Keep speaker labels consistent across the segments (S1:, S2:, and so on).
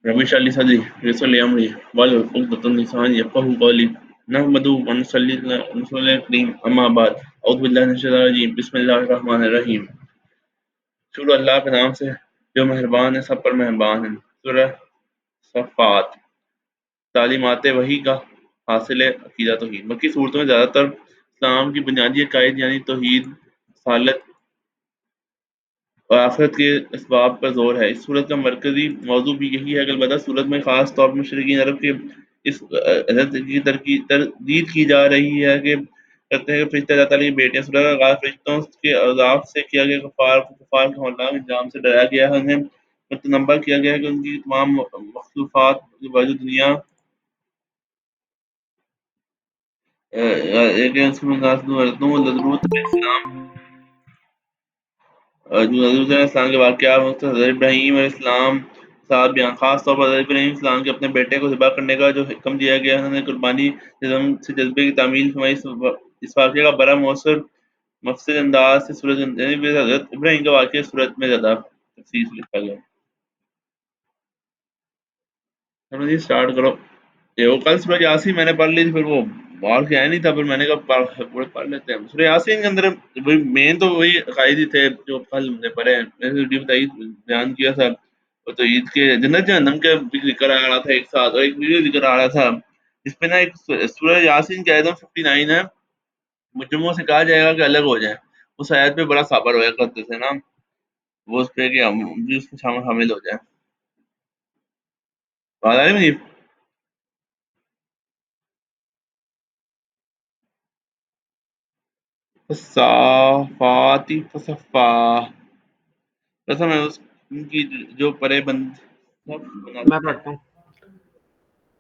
S1: رب اشرح لي صدري ويسر لي امري واحلل عقدة من لساني يفقهوا قولي نحمده ونصلي على رسوله الكريم اما بعد اعوذ باللہ من الشیطان الرجیم بسم اللہ الرحمن الرحیم شروع اللہ کے نام سے جو مہربان ہے سب پر مہربان ہے۔ سورہ صفات۔ تعلیمات وحی کا حاصل ہے عقیدہ توحید۔ مکی صورتوں میں زیادہ تر اسلام کی بنیادی عقائد یعنی توحید، رسالت اور آخرت کے اسباب پر زور ہے۔ اس صورت کا مرکزی موضوع بھی یہی ہے کہ البتہ صورت میں خاص طور پر مشرکین عرب کے اس عدد کی تردید کی جا رہی ہے کہ کہتے ہیں کہ فرشتے اللہ تعالیٰ کی بیٹیاں۔ صورت کا آغاز فرشتوں کے عذاب سے کیا گیا، کفار کے ہولناک انجام سے ڈرایا گیا ہے، انہیں متنبہ کیا گیا ہے کہ ان کی تمام مخلوقات جو وجود دنیا ایک لذروت جو حضرت علیہ السلام کے واقعات حضرت ابراہیم علیہ السلام ساتھ بیان، خاص طور پر حضرت ابراہیم علیہ السلام کے اپنے بیٹے کو ذبح کرنے کا جو حکم دیا گیا ہے، انہوں نے قربانی نظم سے جذبے کی تعمیل فرمائی۔ اس واقعے کا بڑا مؤثر مفصل انداز سے سورج یعنی حضرت ابراہیم کا واقعہ صورت میں زیادہ تفصیل سے لکھا گیا ہے۔ اسٹارٹ کرو یہ وہ کل سورہ یاسین میں نے پڑھ لی تھی، پھر وہ بال کے آیا نہیں تھا، پھر میں نے کہا پورے پڑھ لیتے ہیں سورہ یاسین کے اندر۔ مین تو وہی عقائد ہی تھے جو کل ہم نے پڑھے ہیں، میں نے ویڈیو بتائی بیان کیا تھا۔ وہ تو عید کے جنت جہنم کے بھی ذکر آ رہا تھا ایک ساتھ، اور ایک ویڈیو ذکر آ رہا تھا اس پہ نا ایک سورہ یاسین کی آیت 59 ہے، مجرموں سے کہا جائے گا کہ الگ ہو جائیں، اس آیت پہ بڑا صابر ہوا کرتے تھے نا، وہ اس پہ کہ ہم بھی اس کو حامل ہو جائیں۔ بات آ رہی ہے مجھے؟ فصافاتی فصفا، قسم ہے اس کی جو پرے بند
S2: میں پڑھتا ہوں۔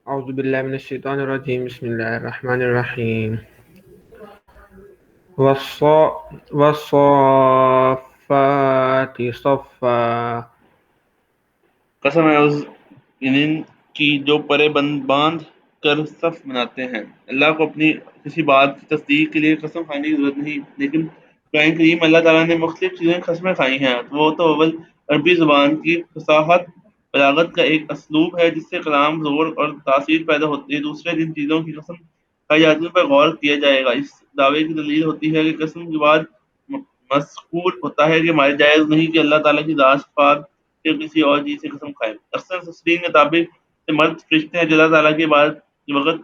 S2: اعوذ باللہ من الشیطان الرجیم، بسم اللہ الرحمن الرحیم۔ والصافات صفا،
S1: قسم ہے اس ان کی جو پرے بند باندھ کر صف بناتے ہیں۔ اللہ کو اپنی کسی بات کی تصدیق کے لیے قسم کھانے کی ضرورت نہیں، لیکن قرآن کریم اللہ تعالیٰ نے مختلف چیزیں قسمیں کھائی ہیں۔ وہ تو اول عربی زبان کی فصاحت بلاغت کا ایک اسلوب ہے جس سے کلام زور اور تاثیر پیدا ہوتی ہے۔ دوسرے جن چیزوں کی قسم کھائی جاتی ہے ان پر غور کیا جائے گا، اس دعوے کی دلیل ہوتی ہے کہ قسم کے بعد مذکور ہوتا ہے کہ ہمارے جائز نہیں کہ اللہ تعالیٰ کی ذات صفات کہ کسی اور چیز سے قسم کھائے۔ اکثر مفسرین کے مطابق کہ مرد فرشتے ہیں جو اللہ تعالیٰ کی بات کے وقت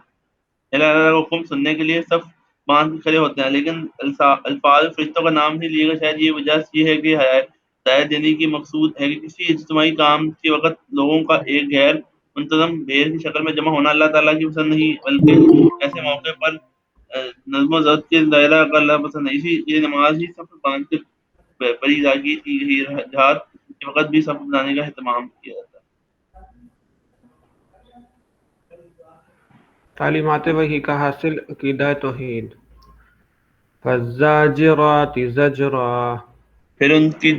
S1: اللہ تعالیٰ کا حکم سننے کے لیے صف باندھ کے کھڑے ہوتے ہیں، لیکن الفاظ فرشتوں کا نام ہی لیے گا، شاید یہ وجہ یہ ہے کہ ہدایت دینے کی مقصود ہے کہ کسی اجتماعی کام کے وقت لوگوں کا ایک غیر منتظم بھیڑ کی شکل میں جمع ہونا اللہ تعالیٰ کی پسند نہیں، بلکہ ایسے موقع پر نظم و ضبط کے دائرہ کا اللہ پسند ہے۔ اسی لیے نماز ہی صف باندھ کر بڑی تاکید کی گئی ہے، جہاد کے وقت بھی صف بنانے کا اہتمام کیا جاتا ہے۔
S2: تعلیمات وحی کا حاصل عقیدہ توحید۔ فالزاجرات زجرا،
S1: پھر ان کی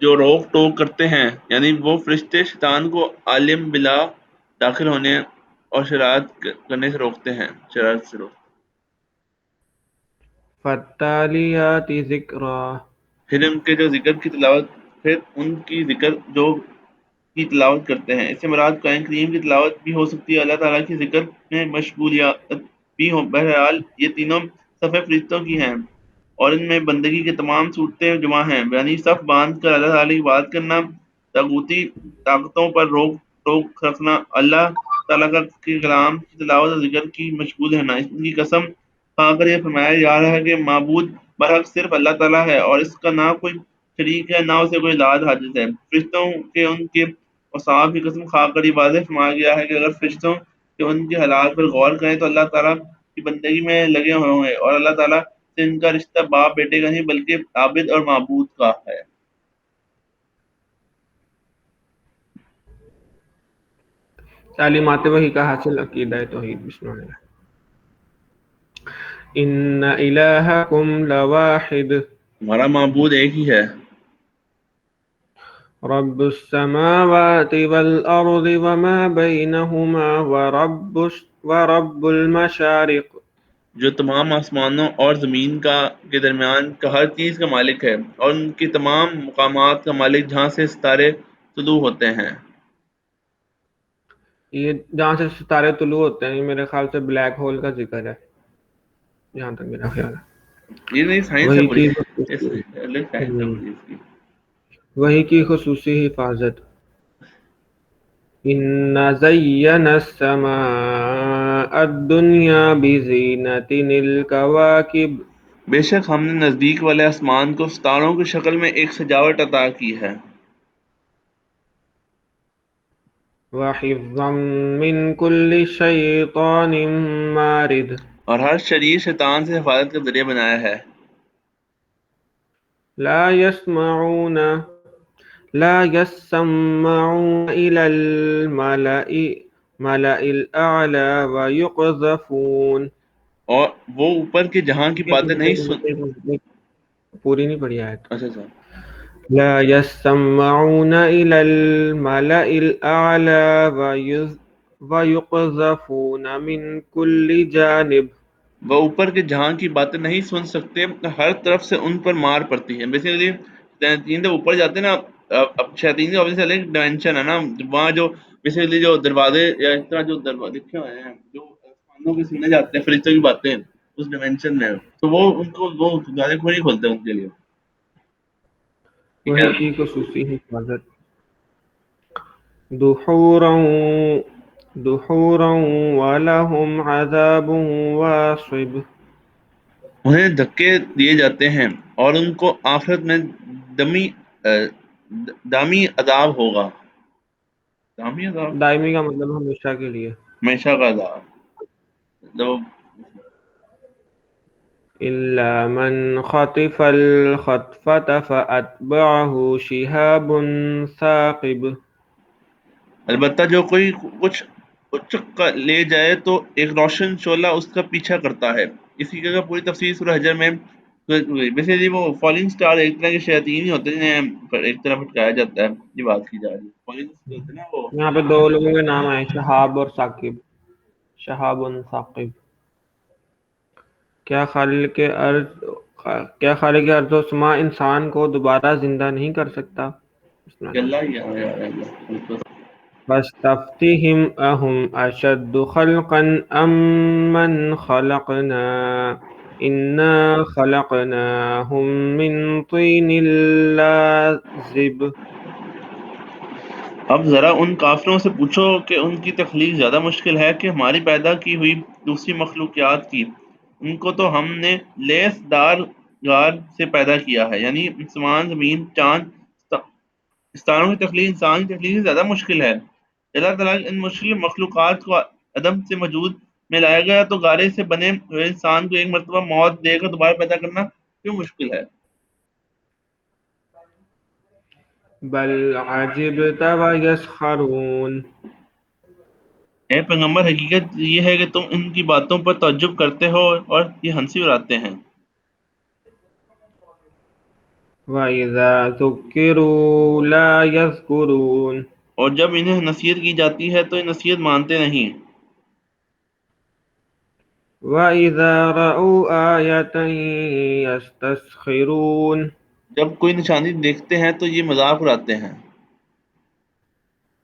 S1: جو روک ٹوک کرتے ہیں یعنی وہ فرشتے شیطان کو عالم بلا داخل ہونے اور شرارت کرنے سے روکتے ہیں، شرارت سے روکتے ہیں۔
S2: فالتالیات ذکرا،
S1: پھر ان کے جو ذکر کی تلاوت پھر ان کی ذکر جو کی تلاوت کرتے ہیں، اس سے مراد قرآن کریم کی تلاوت بھی ہو سکتی ہے، اللہ تعالیٰ کی ذکر میں مشغولیت بھی ہو۔ بہرحال یہ تینوں صفیں فرشتوں کی ہیں اور ان میں بندگی کے تمام صورتیں جمع ہیں، یعنی صف باندھ کر اللہ تعالیٰ کی بات کرنا، طاغوتی طاقتوں پر روک ٹوک رکھنا، اللہ تعالیٰ کے کلام کی تلاوت اور ذکر کی مشغول رہنا۔ ان کی قسم کھا کر یہ فرمایا جا رہا ہے کہ معبود برحق صرف اللہ تعالیٰ ہے اور اس کا نہ کوئی شریک ہے نہ اسے کوئی داد حاجت ہے۔ فرشتوں کے ان کے اوصاف کی قسم کھا کر یہ واضح فرمایا گیا ہے کہ اگر فرشتوں کے ان کے حالات پر غور کریں تو اللہ تعالیٰ کی بندگی میں لگے ہوئے ہوں گے، اور اللہ تعالیٰ سے ان کا رشتہ باپ بیٹے کا نہیں بلکہ عابد اور معبود کا ہے۔
S2: تعلیمات وحی کا حاصل عقیدہ توحید۔ بسم اللہ۔ ان الہکم لواحد،
S1: ہمارا معبود ایک ہی ہے،
S2: رب السماوات والارض وما بینہما ورب المشارق،
S1: جو تمام آسمانوں اور زمین کے درمیان کا ہر چیز کا مالک ہے، اور ان کی تمام مقامات کا مالک جہاں سے ستارے طلوع ہوتے ہیں۔
S2: یہ جہاں سے ستارے طلوع ہوتے ہیں، یہ میرے خیال سے بلیک ہول کا ذکر ہے، جہاں تک میرا خیال ہے۔
S1: یہ نہیں سائنس ہے
S2: وہی
S1: پوری،
S2: کی
S1: اس الگ سائنس ہے
S2: ہم،
S1: پوری اس کی۔
S2: وہی کی خصوصی حفاظت۔ إِنَّ زَيَّنَا السَّمَاءَ الدُّنْيَا بِزِينَةٍ الْكَوَاكِبِ
S1: بے شک ہم نے نزدیک والے آسمان کو ستاروں کی شکل میں ایک سجاوٹ عطا کی ہے،
S2: وَحِفْظًا مِّن كُلِّ شَيْطَانٍ مَارِدٍ
S1: اور ہر شریر شیطان سے حفاظت کا ذریعہ بنایا ہے۔
S2: لا يسمعون إلى الملأ الأعلى ويقذفون۔
S1: اور وہ اوپر کے جہاں کی باتیں نہیں سن،
S2: پوری نہیں پڑھی آیت۔
S1: اچھا اچھا،
S2: لا يسمعون إلى الملأ الأعلى ويقذفون من كل جانب۔
S1: وہ اوپر کے جہاں کی باتیں نہیں سن سکتے، ہر طرف سے ان پر مار پڑتی ہے۔ بیسیکلی شیاطین جب اوپر جاتے ہیں نا، اب شیاطین کا obviously الگ ڈائمینشن ہے نا، وہاں جو بیسیکلی جو دروازے یا اس طرح جو دروازے لکھے ہوئے ہیں جو آسمانوں کے سینے جاتے ہیں فرشتوں کی باتیں اس ڈائمینشن میں، تو وہ ان کو وہ دروازے کھول نہیں کھولتے ان کے لیے، ٹھیک ہے۔
S2: وہی کی خصوصی حفاظت۔ دحورا ولهم عذاب واصب۔
S1: انہیں دھکے دیے جاتے ہیں اور ان کو آخرت میں دمی دامی عذاب ہوگا، دامی عذاب،
S2: دائمی کا مطلب ہمیشہ کے لیے۔
S1: ہمیشہ کا عذاب، تو
S2: إلا من خطف الخطفة فأتبعه شهاب ثاقب۔
S1: البتہ جو کوئی کچھ اچک لے جائے تو ایک روشن شعلہ اس کا پیچھا کرتا ہے۔ اسی کا پوری تفسیر سورہ حجر میں بیسیکلی وہ فالنگ سٹار ایک طرح کے شیاطین ہی ہوتے ہیں جنہیں ایک طرف بھٹکایا جاتا ہے، یہ بات کی جا رہی ہے۔ فالنگ ہوتے ہیں نا وہ،
S2: یہاں پہ دو لوگوں کے نام آئے، شہاب اور ثاقب۔ شہاب ثاقب۔ کیا خالق ارض و سما انسان کو دوبارہ زندہ نہیں کر سکتا؟ بسم
S1: کہ
S2: اللہ۔
S1: اللہ ہی ہے اللہ۔
S2: فاستفتهم أهم أشد خلقا أم من خلقنا إنا خلقناهم من طين لازب۔
S1: اب ذرا ان کافروں سے پوچھو کہ ان کی تخلیق زیادہ مشکل ہے کہ ہماری پیدا کی ہوئی دوسری مخلوقات کی؟ ان کو تو ہم نے لیس دار غار سے پیدا کیا ہے، یعنی آسمان، زمین، چاند، ستاروں کی تخلیق انسان کی تخلیق سے زیادہ مشکل ہے۔ اللہ تعالیٰ ان مشکل مخلوقات کو عدم سے وجود میں لایا گیا، تو غارے سے بنے ہوئے انسان کو ایک مرتبہ موت دے کر دوبارہ پیدا کرنا کیوں مشکل ہے؟
S2: بل عجبت ويسخرون۔
S1: اے پیغمبر، حقیقت یہ ہے کہ تم ان کی باتوں پر تعجب کرتے ہو اور یہ ہنسی اڑاتے ہیں۔
S2: وإذا ذكروا لا يذكرون۔
S1: اور جب انہیں نصیحت کی جاتی ہے تو یہ نصیحت مانتے نہیں،
S2: وإذا رأوا آية يستسخرون۔
S1: جب کوئی نشانی دیکھتے ہیں تو یہ مذاق اڑاتے ہیں۔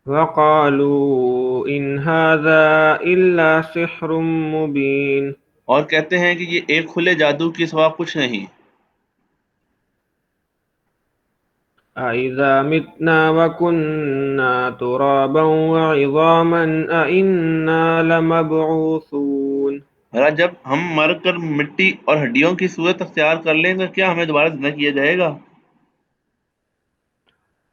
S2: وقالوا إن هذا إلا سحر مبين۔
S1: اور کہتے ہیں کہ یہ ایک کھلے جادو کے سوا کچھ نہیں۔
S2: أإذا متنا وكنا ترابا وعظاما أإنا لمبعوثون۔
S1: جب ہم مر کر مٹی اور ہڈیوں کی صورت اختیار کر لیں تو کیا ہمیں دوبارہ زندہ کیا جائے گا؟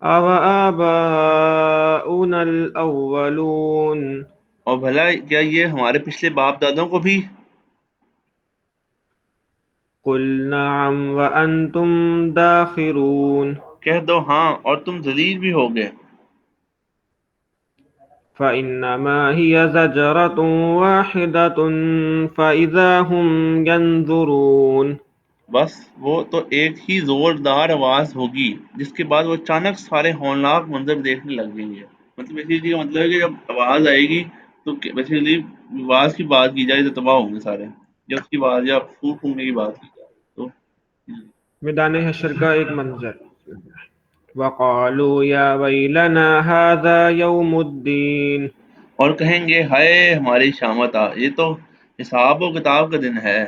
S2: أوآباؤنا الأولون۔
S1: اور بھلا کیا یہ ہمارے پچھلے باپ دادوں کو بھی؟
S2: قل نعم وأنتم داخرون۔
S1: کہہ دو ہاں، اور تم ذلیل بھی ہوگے۔
S2: فإنما هي زجرة واحدة فإذا هم ينظرون۔
S1: بس وہ تو ایک ہی زوردار آواز ہوگی جس کے بعد وہ اچانک سارے ہولناک منظر دیکھنے لگ جائیں گے۔ مطلب بیسیکلی کا مطلب ہے کہ جب آواز آئے گی تو بیسیکلی آواز کی بات کی جائے تو تباہ ہوں گے سارے، یا اس کی بات یا پھونک پھونکنے کی بات کی جائے تو
S2: میدان حشر کا ایک منظر۔ وقالوا يا ويلنا هذا يوم الدين۔
S1: اور کہیں گے ہائے ہماری شامت یہ تو حساب و کتاب کا دن ہے۔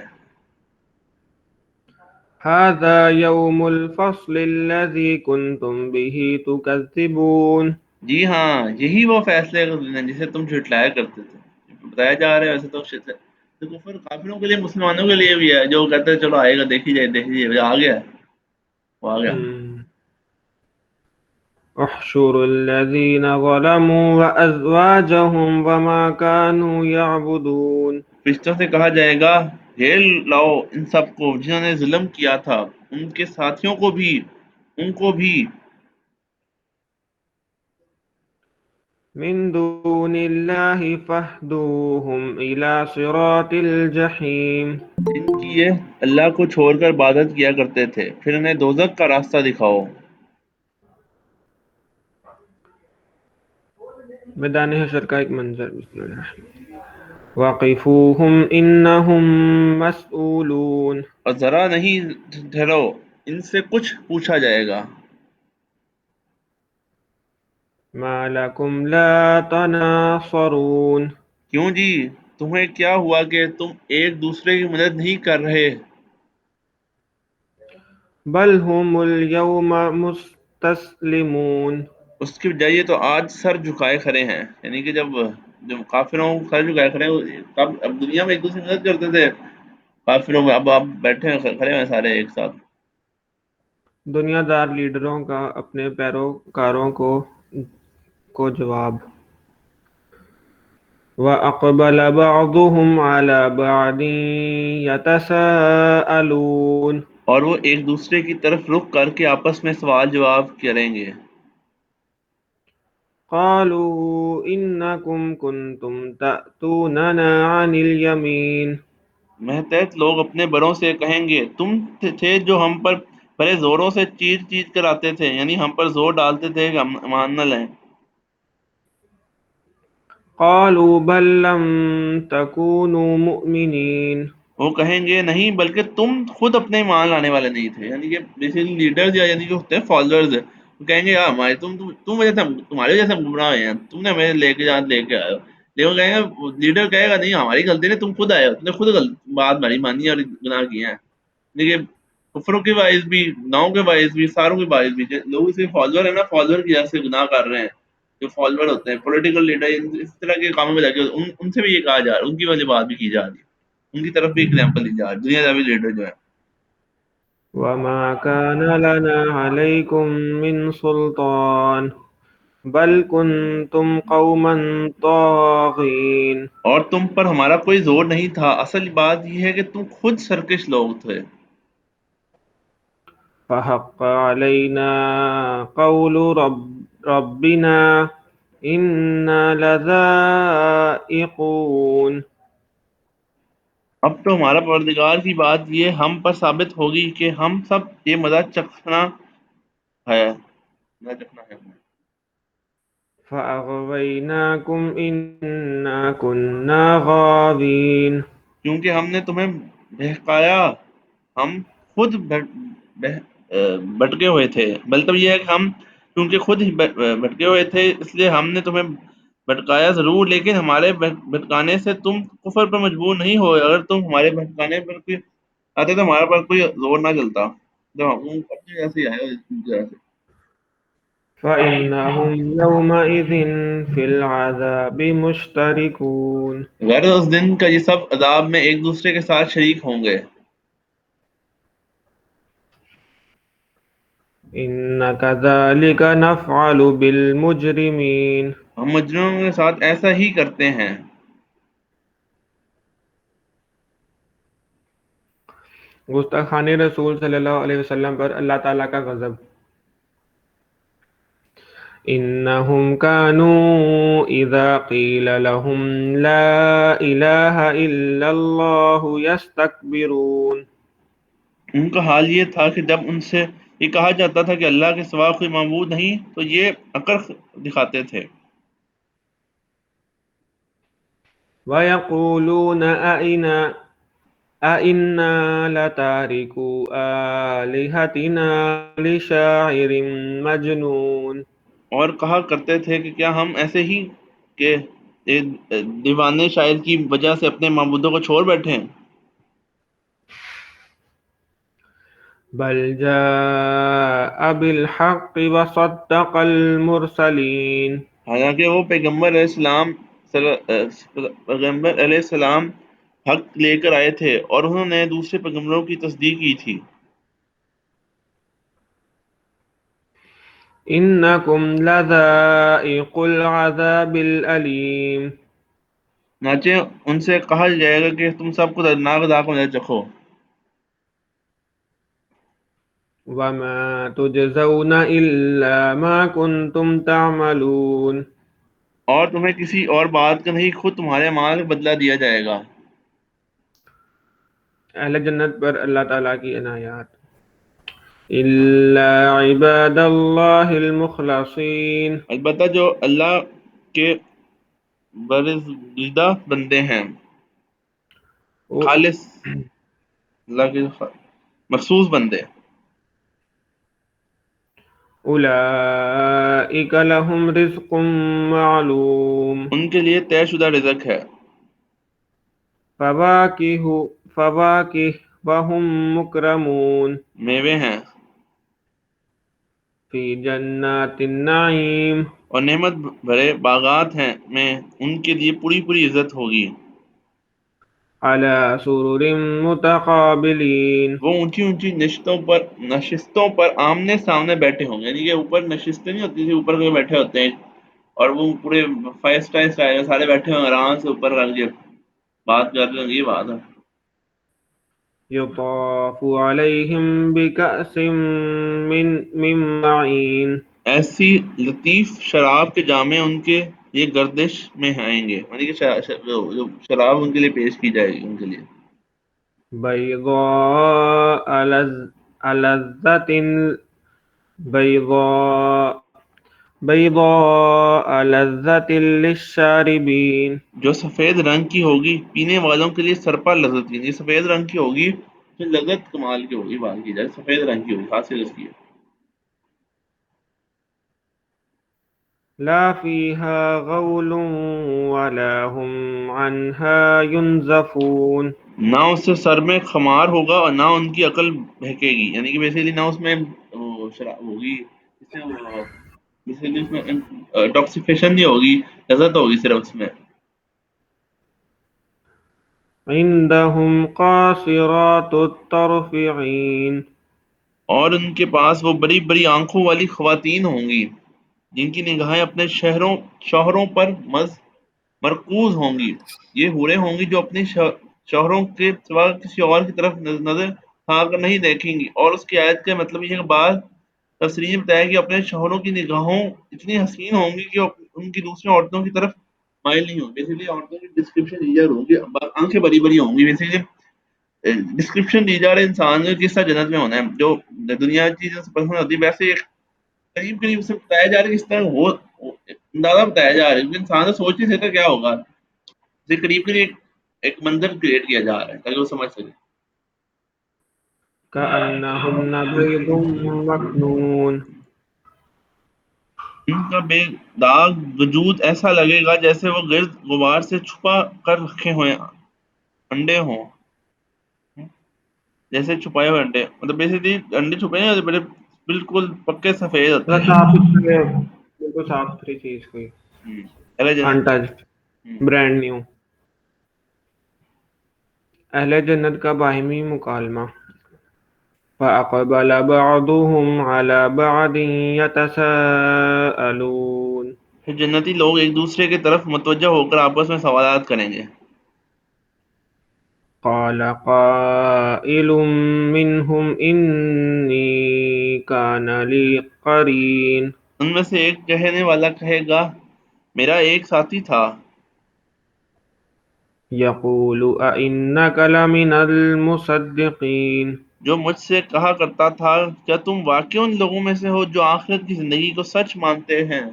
S2: هذا يوم الفصل الذي كنتم به تكذبون۔
S1: جی ہاں، یہی وہ فیصلے کا دن ہے جسے تم جھٹلایا کرتے تھے۔ بتایا جا رہا ہے ویسے تو کفر کافروں کے لیے، مسلمانوں کے لیے بھی ہے، جو کہتے ہیں چلو آئے گا، دیکھی جائے دیکھی جائے، آ گیا ہے، وہ آ گیا۔
S2: احشروا الذين ظلموا وأزواجهم وما كانوا يعبدون۔
S1: فرشتوں سے کہا جائے گا گھیر لاؤ ان سب کو جنہوں نے ظلم کیا تھا، ان کے ساتھیوں کو بھی، ان کو بھی،
S2: من دون الله فاهدوهم إلى صراط الجحيم۔
S1: جن کی یہ اللہ کو چھوڑ کر عبادت کیا کرتے تھے، پھر انہیں دوزخ کا راستہ دکھاؤ۔
S2: میدان حشر کا ایک منظر، بسم اللہ۔ وقفوهم إنهم مسئولون۔
S1: اور ذرا نہیں ٹھہرو، ان سے کچھ پوچھا جائے گا۔
S2: ما لكم لا تناصرون۔
S1: کیوں جی، تمہیں کیا ہوا کہ تم ایک دوسرے کی مدد نہیں کر رہے؟
S2: بل هم اليوم مستسلمون۔
S1: اس کی بجائے یہ تو آج سر جھکائے کھڑے ہیں، یعنی کہ جب کافروں سر جھکائے کھڑے ہیں، اب دنیا میں ایک دوسرے کی مدد کرتے تھے کافروں میں، اب بیٹھے ہیں کھڑے ہیں سارے ایک ساتھ۔
S2: دنیا دار لیڈروں کا اپنے پیروکاروں کو جواب۔ وَأَقْبَلَ بَعْضُهُمْ عَلَى بَعْضٍ يَتَسَاءَلُونَ۔
S1: اور وہ ایک دوسرے کی طرف رخ کر کے آپس میں سوال جواب کریں گے۔
S2: قَالُوا إِنَّكُمْ كُنْتُمْ تَأْتُونَنَا عَنِ الْيَمِينِ۔
S1: ماتحت لوگ اپنے بڑوں سے کہیں گے تم تھے جو ہم پر بڑے زوروں سے چیز چیز کر آتے تھے، یعنی ہم پر زور ڈالتے تھے کہ ہم ایمان نہ لیں۔
S2: قَالُوا بَل لَّمْ تَكُونُوا مُؤْمِنِينَ۔
S1: وہ کہیں گے نہیں، بلکہ تم خود اپنے ایمان لانے والے نہیں تھے، یعنی کہ بیسیکلی لیڈرز یا یعنی کہ ہوتے ہیں فالوورز، وہ کہیں گے یار ہمارے تم وجہ سے تمہاری وجہ سے ہم گمراہ ہوئے ہیں، تم نے ہمیں لے کے آئے ہو۔ لیکن وہ کہیں گے، لیڈر کہے گا نہیں ہماری غلطی نہیں، تم خود آئے ہو، تم نے خود بات ہماری مانی اور گناہ کیے ہیں۔ لیکن کفروں کے باعث بھی، گناہوں کے باعث بھی، ساروں کے باعث بھی، لوگ اس کے فالوور ہیں نا، فالوور کی وجہ سے گناہ کر رہے ہیں۔ جو فالوور ہوتے ہیں پولیٹیکل لیڈر، اس طرح کے کاموں میں لگے ہوئے، ان سے بھی یہ کہا جا رہا ہے، ان کی وجہ بات بھی کی جا رہی ہے، ان کی طرف بھی ایگزامپل دی جا رہی ہے، دنیا داری لیڈر جو ہے۔
S2: وَمَا كَانَ لَنَا عَلَيْكُمْ مِنْ سُلْطَانٍ بَلْ كُنْتُمْ قَوْمًا طَاغِينَ۔
S1: اور تم پر ہمارا کوئی زور نہیں تھا، اصل بات یہ ہے کہ تم خود سرکش لوگ تھے۔
S2: فَحَقَّ عَلَيْنَا قَوْلُ رَبِّنَا إِنَّا لَذَائِقُونَ۔
S1: اب تو ہمارا پروردگار کی بات یہ ہم پر ثابت ہوگی کہ ہم سب یہ مزہ چکھنا ہے، مزہ چکھنا ہے ہمیں۔
S2: فَأَغْوَيْنَاكُمْ إِنَّا كُنَّا غَاوِينَ۔
S1: کیونکہ ہم نے تمہیں بہکایا، ہم خود بھٹکے ہوئے تھے، مطلب یہ ہے کہ ہم کیونکہ خود ہی بھٹکے ہوئے تھے، اس لیے ہم نے تمہیں بھٹکایا ضرور، لیکن ہمارے بھٹکانے سے تم کفر پر مجبور نہیں ہوئے۔ اگر تم ہمارے بھٹکانے پر کوئی آتے تو ہمارے پاس کوئی زور نہ چلتا، جب ہم اپنی جگہ سے آئے اس جگہ سے۔
S2: فَإِنَّهُمْ يَوْمَئِذٍ فِي الْعَذَابِ مُشْتَرِكُونَ۔
S1: غیر اس دن کا یہ سب عذاب میں ایک دوسرے کے ساتھ شریک ہوں گے۔
S2: إِنَّ كَذَلِكَ نَفْعَلُ بِالْمُجْرِمِينَ۔
S1: ہم مجرموں کے ساتھ ایسا ہی کرتے ہیں۔
S2: گستاخان رسول صلی اللہ علیہ وسلم پر اللہ تعالیٰ کا غضب۔ إِنَّهُمْ كَانُوا إِذَا قِيلَ لَهُمْ لَا إِلَٰهَ إِلَّا اللَّهُ يَسْتَكْبِرُونَ۔
S1: ان کا حال یہ تھا کہ جب ان سے یہ کہا جاتا تھا کہ اللہ کے سوا کوئی معبود نہیں تو یہ اکڑ دکھاتے تھے۔
S2: وَيَقُولُونَ أَإِنَّا لَتَارِكُو آلِهَتِنَا لِشَاعِرٍ مَجْنُونٍ۔
S1: اور کہا کرتے تھے کہ کیا ہم ایسے ہی کہ ایک دیوانے شاعر کی وجہ سے اپنے معبودوں کو چھوڑ بیٹھے ہیں؟
S2: بل جاء بالحق وصدق المرسلین،
S1: حالانکہ وہ پیغمبر علیہ السلام حق لے کر آئے تھے اور انہوں نے دوسرے پیغمبروں کی تصدیق کی تھی۔
S2: انکم لذائق العذاب العلیم،
S1: چنانچہ ان سے کہا جائے گا کہ تم سب کو دردناک عذاب کو چکھو،
S2: وما تجزون الا ما کنتم تعملون،
S1: اور تمہیں کسی اور بات کا نہیں، خود تمہارے اعمال کا بدلہ دیا جائے گا۔
S2: اہل جنت پر اللہ تعالیٰ کی عنایات۔ الا عباد اللہ المخلصین،
S1: البتہ جو اللہ کے برگزیدہ بندے ہیں، خالص اللہ کے مخصوص بندے،
S2: اولئک لہم رزق معلوم،
S1: ان کے لیے طے شدہ رزق ہے،
S2: فواکہ وہم مکرمون،
S1: میوے ہیں
S2: فی جنات النعیم،
S1: اور نعمت بھرے باغات ہیں میں ان کے لیے پوری پوری عزت ہوگی۔
S2: علی سرر متقابلین،
S1: وہ اونچی اونچی نشستوں پر آمنے سامنے بیٹھے ہوں گے، یعنی کہ اوپر نشستیں نہیں ہوتی تھی، اوپر کوئی بیٹھے ہوتے ہیں اور وہ پورے 5 اسٹار سارے بیٹھے ہوں گے آرام سے اوپر کر کے بات کر رہے ہیں، یہ بات ہے۔
S2: یطاف علیہم بکأس من معین،
S1: ایسی لطیف شراب کے جامے ان کے لیے گردش میں آئیں گے، یعنی کہ جو شراب ان کے لیے پیش کی جائے گی ان کے لیے،
S2: بیضاء لذت بیضاء بیضاء لذت للشاربین،
S1: جو سفید رنگ کی ہوگی پینے والوں کے لیے سرپا لذت کی، یعنی سفید رنگ کی ہوگی پھر لذت کمال کی ہوگی، بات کی جائے سفید رنگ کی ہوگی، حاصل اس کی ہے۔
S2: لا فیہا غول ولا ہم عنہا ینزفون،
S1: نہ اس سے سر میں خمار ہوگا اور نہ ان کی عقل بہکے گی، یعنی کہ بیسیکلی نہ اس میں وہ شراب ہوگی، اس سے بیسیکلی اس میں انٹاکسیفیشن نہیں ہوگی، لذت ہوگی صرف اس میں۔
S2: عندهم قاصرات الطرف عین،
S1: اور ان کے پاس وہ بڑی بڑی آنکھوں والی خواتین ہوں گی جن کی نگاہیں اپنے شوہروں پر مرکوز ہوں گی، یہ حوریں ہوں گی جو اپنی شوہروں کے سوا کسی اور کی طرف نظر اٹھا کر نہیں دیکھیں گی، اور اس کی آیت کا مطلب یہ ہے کہ بعض تفسیرین نے بتایا کہ اپنے شوہروں کی نگاہوں اتنی حسین ہوں گی کہ ان کی دوسری عورتوں کی طرف مائل نہیں ہوں گی، بیسیکلی عورتوں کی ڈسکرپشن ایجر ہوں گی، آنکھیں بڑی بڑی ہوں گی، بیسیکلی ڈسکرپشن دی جا رہے انسان کو کس طرح جنت میں ہونا ہے، جو دنیا کی چیزیں سے پسند ہوتی ہے ویسے ایک قریب قریب اسے بتایا جا رہا ہے، اس طرح اندازہ بتایا جا رہا ہے کہ انسان تو سوچ نہیں سکتا کیا ہوگا، اسے قریب قریب ایک منظر کریٹ کیا جا رہا ہے تاکہ وہ سمجھ سکے۔
S2: کأنہن بیض مکنون،
S1: ان کا بے داغ وجود ایسا لگے گا جیسے وہ گرد غبار سے چھپا کر رکھے ہوئے انڈے ہوں، جیسے چھپائے ہوئے انڈے، مطلب بیسیکلی انڈے چھپے نہیں ہوتے، بڑے بالکل پکے سفید ہوتے
S2: بس
S1: ہیں۔
S2: صاف ستھرے، بالکل صاف ستھری چیز کوئی،
S1: اہل جنت
S2: انٹچڈ،
S1: ہوں۔
S2: Brand new. اہل جنت کا باہمی مکالمہ، فأقبل بعضهم على بعض يتساءلون،
S1: پھر جنتی لوگ ایک دوسرے کی طرف متوجہ ہو کر آپس میں سوالات کریں گے۔
S2: قال قائل منهم إني كان لي قرين،
S1: ان میں سے ایک کہنے والا کہے گا میرا ایک ساتھی تھا،
S2: يقول أئنك لمن المصدقين،
S1: جو مجھ سے کہا کرتا تھا کیا تم واقعی ان لوگوں میں سے ہو جو آخرت کی زندگی کو سچ مانتے ہیں؟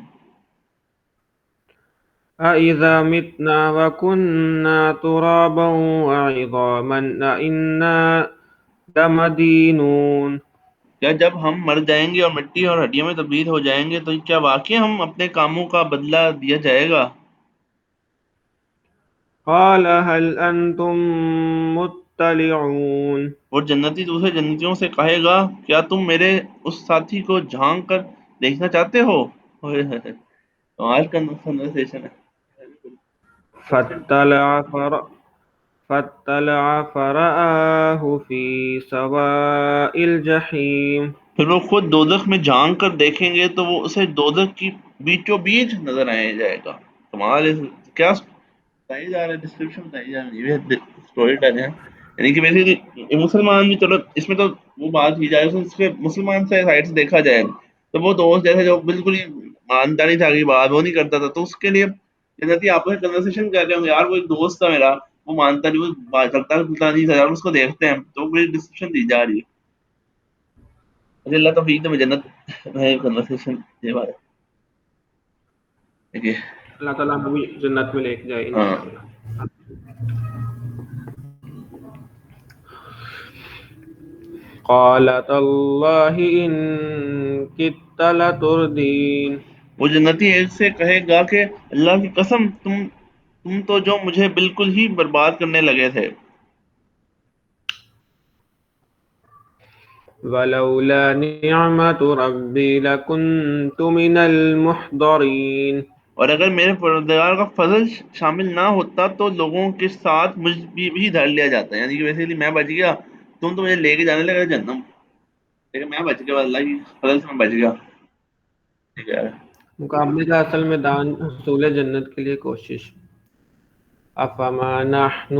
S2: أإذا متنا وكنا ترابا وعظاما أإنا لمدينون،
S1: کیا جب ہم مر جائیں گے اور مٹی اور ہڈیوں میں تبدیل ہو جائیں گے تو کیا واقعی ہم اپنے کاموں کا بدلہ دیا جائے گا؟
S2: قال هل أنتم مطلعون
S1: اور جنتی دوسرے جنتیوں سے کہے گا کیا تم میرے اس ساتھی کو جھانک کر دیکھنا چاہتے ہو؟ اوئے ہوئے ہوئے، کمال کا کنورسیشن ہے.
S2: فاطلع فرآه في سواء الجحيم
S1: پھر وہ خود دوزخ میں جھانک کر دیکھیں گے تو وہ اسے دوزخ کی بیچوں بیچ نظر آیا جائے گا. کمال ہے. کیا بتائی جا رہا ہے، ڈسکرپشن بتائی جا رہی ہے، اسٹوری ٹیل ہے. یعنی کہ بیسیکلی مسلمان بھی، چلو اس میں تو وہ بات کی جائے اس پہ مسلمان سے سائڈ سے دیکھا جائے تو وہ دوست جیسے جو بالکل ہی مانتا نہیں تھا کہ بات وہ نہیں کرتا تھا، تو اس کے لیے جنتی آپ میں کنورسیشن کر رہے ہوں گے یار، وہ ایک دوست تھا میرا، وہ مانتا نہیں، وہ بات کرتا نہیں تھا یار، اس کو دیکھتے ہیں تو میری ڈسکرپشن دی جا رہی ہے. مجھے اللہ توفیق دے میں جنت میں کنورسیشن یہ بات ہے.
S2: اللہ تعالیٰ ہمیں بھی جنت میں لے کے جائے
S1: ہاں.
S2: انشاءاللہ. قال تاللہ ان کدت لتردین
S1: وہ جنتی ایک سے کہے گا کہ اللہ کی قسم تم تو جو مجھے بالکل ہی برباد کرنے لگے تھے.
S2: ولولا نعمت ربی لکنت من المحضرین
S1: اور اگر میرے پروردگار کا فضل شامل نہ ہوتا تو لوگوں کے ساتھ مجھ بھی دھر لیا جاتا. یعنی کہ ویسے میں بچ گیا، تم تو مجھے لے کے جانے لگے جہنم، لیکن میں بچ گیا، اللہ کی فضل سے میں بچ گیا. ٹھیک ہے.
S2: مقابلے کا اصل میدان حصول جنت کے لیے کوشش. افما نحن